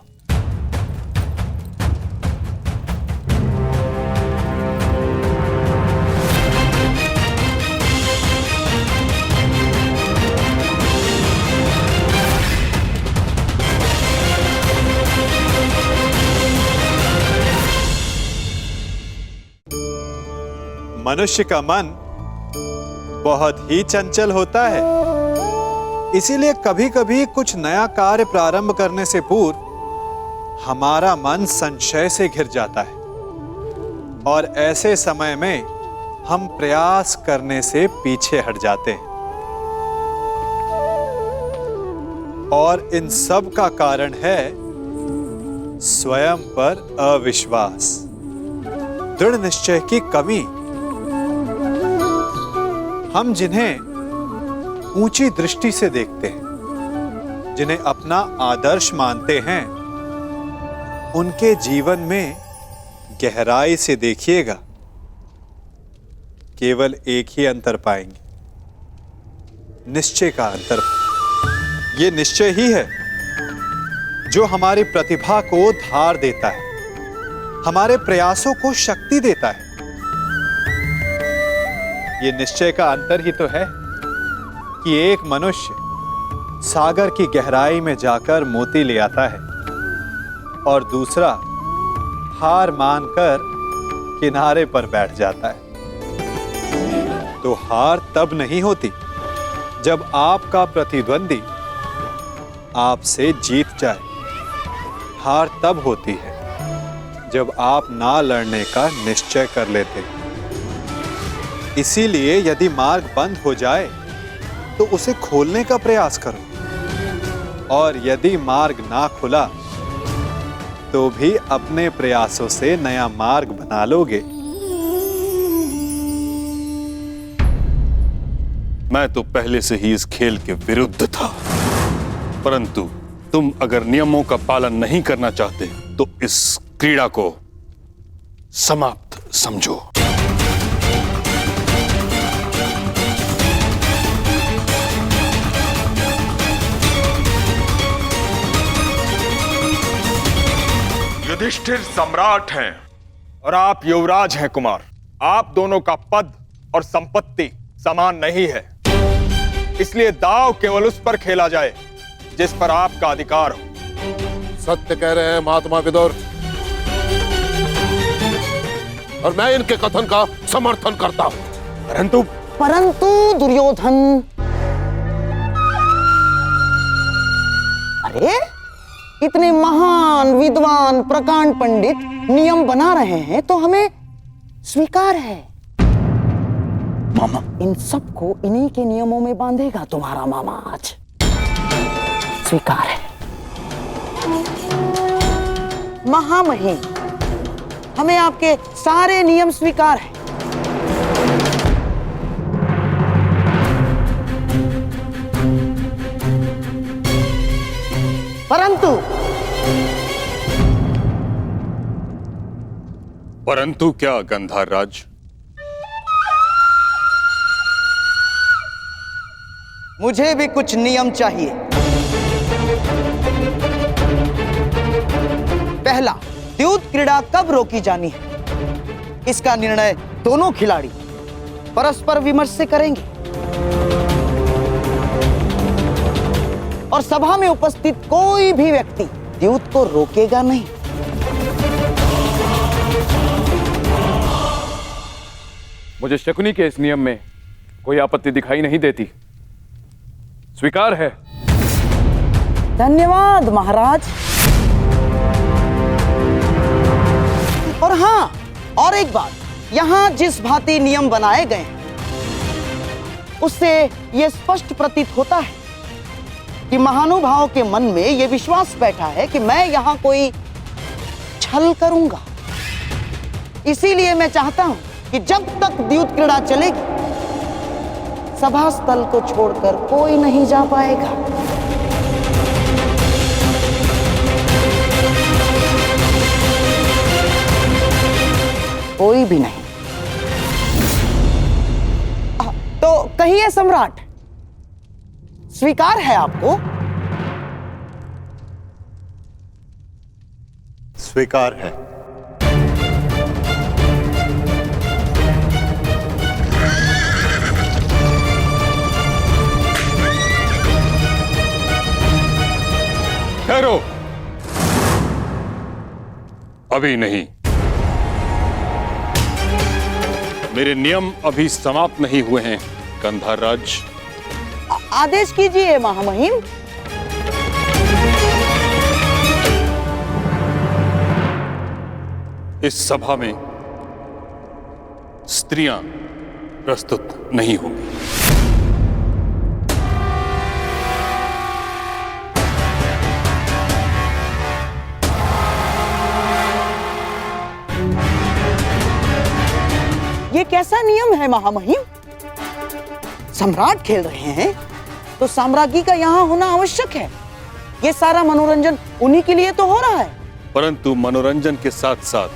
मनुष्य का मन बहुत ही चंचल होता है, इसीलिए कभी-कभी कुछ नया कार्य प्रारंभ करने से पूर्व हमारा मन संशय से घिर जाता है। और ऐसे समय में हम प्रयास करने से पीछे हट जाते हैं। और इन सब का कारण है स्वयं पर अविश्वास, दृढ़ निश्चय की कमी। हम जिन्हें ऊंची दृष्टि से देखते हैं, जिन्हें अपना आदर्श मानते हैं, उनके जीवन में गहराई से देखिएगा, केवल एक ही अंतर पाएंगे, निश्चय का अंतर। ये निश्चय ही है जो हमारी प्रतिभा को धार देता है, हमारे प्रयासों को शक्ति देता है। ये निश्चय का अंतर ही तो है कि एक मनुष्य सागर की गहराई में जाकर मोती ले आता है और दूसरा हार मानकर किनारे पर बैठ जाता है। तो हार तब नहीं होती जब आपका प्रतिद्वंदी आपसे जीत जाए। हार तब होती है जब आप ना लड़ने का निश्चय कर लेते हैं। इसीलिए यदि मार्ग बंद हो जाए तो उसे खोलने का प्रयास करो, और यदि मार्ग ना खुला तो भी अपने प्रयासों से नया मार्ग बना लोगे।
मैं तो पहले से ही इस खेल के विरुद्ध था, परंतु तुम अगर नियमों का पालन नहीं करना चाहते तो इस क्रीड़ा को समाप्त समझो।
युधिष्ठिर सम्राट हैं
और आप युवराज हैं कुमार। आप दोनों का पद और संपत्ति समान नहीं है, इसलिए दांव केवल उस पर खेला जाए जिस पर आपका अधिकार हो।
सत्य कह रहे हैं महात्मा विदुर, और मैं इनके कथन का समर्थन करता हूं।
परंतु दुर्योधन, अरे इतने महान विद्वान प्रकांड पंडित नियम बना रहे हैं तो हमें स्वीकार है। मामा इन सबको इन्हीं के नियमों में बांधेगा तुम्हारा मामा आज। स्वीकार है। महामहिम, हमें आपके सारे नियम स्वीकार है।
परंतु क्या गंधार राज?
मुझे भी कुछ नियम चाहिए। पहला, द्यूत क्रीड़ा कब रोकी जानी है, इसका निर्णय दोनों खिलाड़ी परस्पर विमर्श से करेंगे और सभा में उपस्थित कोई भी व्यक्ति द्यूत को रोकेगा नहीं।
मुझे शकुनी के इस नियम में कोई आपत्ति दिखाई नहीं देती। स्वीकार है।
धन्यवाद महाराज। और हाँ, और एक बात, यहां जिस भांति नियम बनाए गए हैं उससे यह स्पष्ट प्रतीत होता है कि महानुभावों के मन में यह विश्वास बैठा है कि मैं यहां कोई छल करूंगा। इसीलिए मैं चाहता हूं कि जब तक द्यूत क्रीड़ा चलेगी, सभा स्थल को छोड़कर कोई नहीं जा पाएगा। कोई भी नहीं। तो कहिए सम्राट, स्वीकार है आपको?
स्वीकार है।
ठहरो, अभी नहीं। मेरे नियम अभी समाप्त नहीं हुए हैं गंधार राज।
आदेश कीजिए महामहिम।
इस सभा में स्त्रियां प्रस्तुत नहीं होंगी।
ये कैसा नियम है महामहिम? सम्राट खेल रहे हैं तो साम्राज्ञी का यहाँ होना आवश्यक है। ये सारा मनोरंजन उन्हीं के लिए तो हो रहा है।
परंतु मनोरंजन के साथ साथ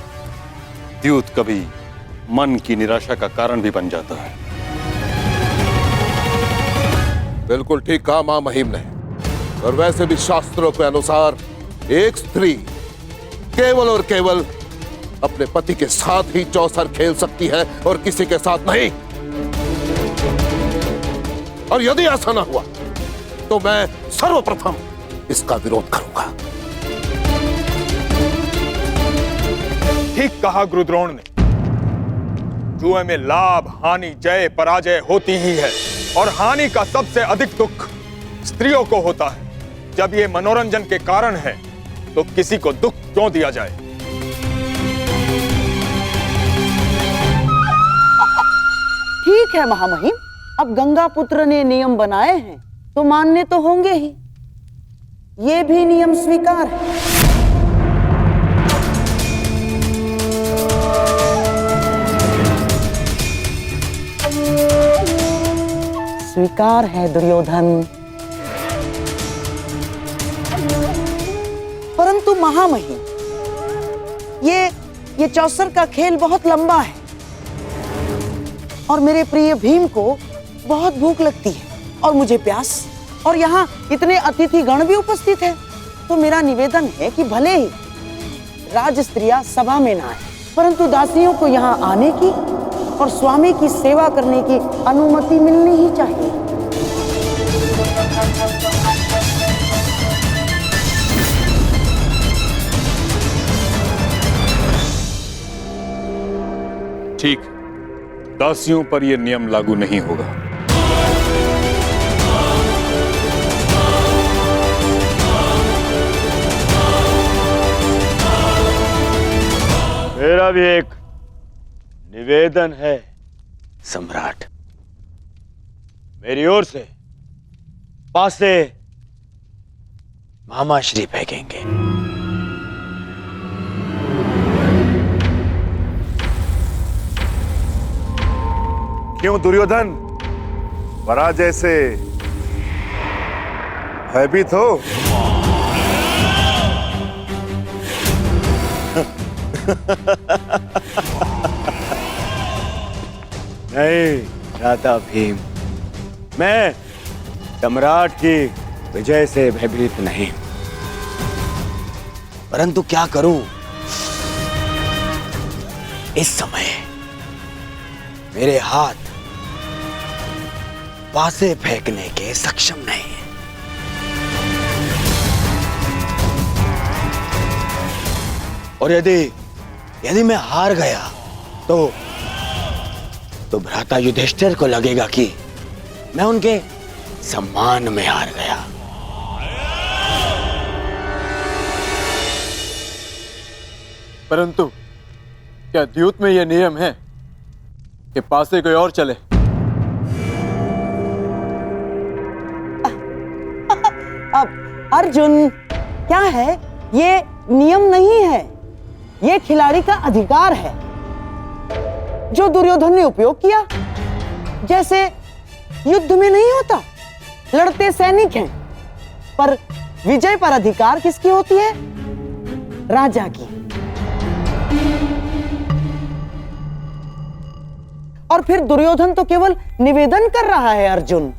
द्यूत कभी मन की निराशा का कारण भी बन जाता है।
बिल्कुल ठीक कहा मां महिम ने। और वैसे भी शास्त्रों के अनुसार एक स्त्री केवल और केवल अपने पति के साथ ही चौसर खेल सकती है और किसी के साथ नहीं। और यदि ऐसा ना हुआ तो मैं सर्वप्रथम इसका विरोध करूंगा।
ठीक कहा गुरुद्रोण ने। जुए में लाभ हानि जय पराजय होती ही है और हानि का सबसे अधिक दुख स्त्रियों को होता है। जब ये मनोरंजन के कारण है तो किसी को दुख क्यों दिया जाए।
ठीक है महामहिम, अब गंगा पुत्र ने नियम बनाए हैं तो मानने तो होंगे ही। ये भी नियम स्वीकार है। स्वीकार है दुर्योधन। परंतु महामहिम, ये चौसर का खेल बहुत लंबा है और मेरे प्रिय भीम को बहुत भूख लगती है और मुझे प्यास, और यहाँ इतने अतिथि गण भी उपस्थित हैं। तो मेरा निवेदन है कि भले ही राज स्त्रियां सभा में ना आए, परंतु दासियों को यहाँ आने की और स्वामी की सेवा करने की अनुमति मिलनी ही चाहिए।
ठीक, दासियों पर यह नियम लागू नहीं होगा।
मेरा भी एक निवेदन है
सम्राट।
मेरी ओर से पासे
मामाश्री फेंकेंगे।
क्यों दुर्योधन, पराजय से भयभीत हो?
नहीं राधा भीम, मैं सम्राट की विजय से भयभीत नहीं।
परंतु क्या करूं, इस समय मेरे हाथ पासे फेंकने के सक्षम नहीं है। और यदि मैं हार गया तो भ्राता युधिष्ठिर को लगेगा कि मैं उनके सम्मान में हार गया।
परंतु क्या द्यूत में यह नियम है कि पासे कोई और चले?
अब अर्जुन, क्या है, ये नियम नहीं है, ये खिलाड़ी का अधिकार है जो दुर्योधन ने उपयोग किया। जैसे युद्ध में नहीं होता, लड़ते सैनिक हैं, पर विजय पर अधिकार किसकी होती है? राजा की। और फिर दुर्योधन तो केवल निवेदन कर रहा है अर्जुन।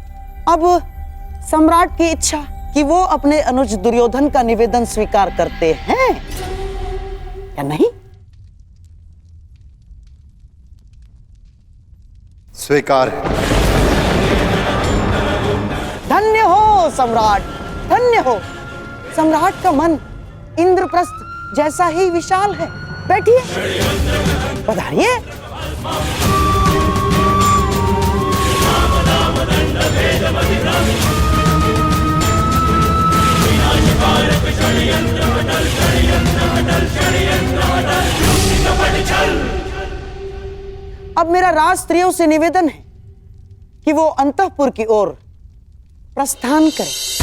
अब सम्राट की इच्छा कि वो अपने अनुज दुर्योधन का निवेदन स्वीकार करते हैं या नहीं?
स्वीकार है।
धन्य हो सम्राट, धन्य हो। सम्राट का मन इंद्रप्रस्थ जैसा ही विशाल है। बैठिए, पधारिए। अब मेरा राज स्त्रियों से निवेदन है कि वो अंतःपुर की ओर प्रस्थान करें।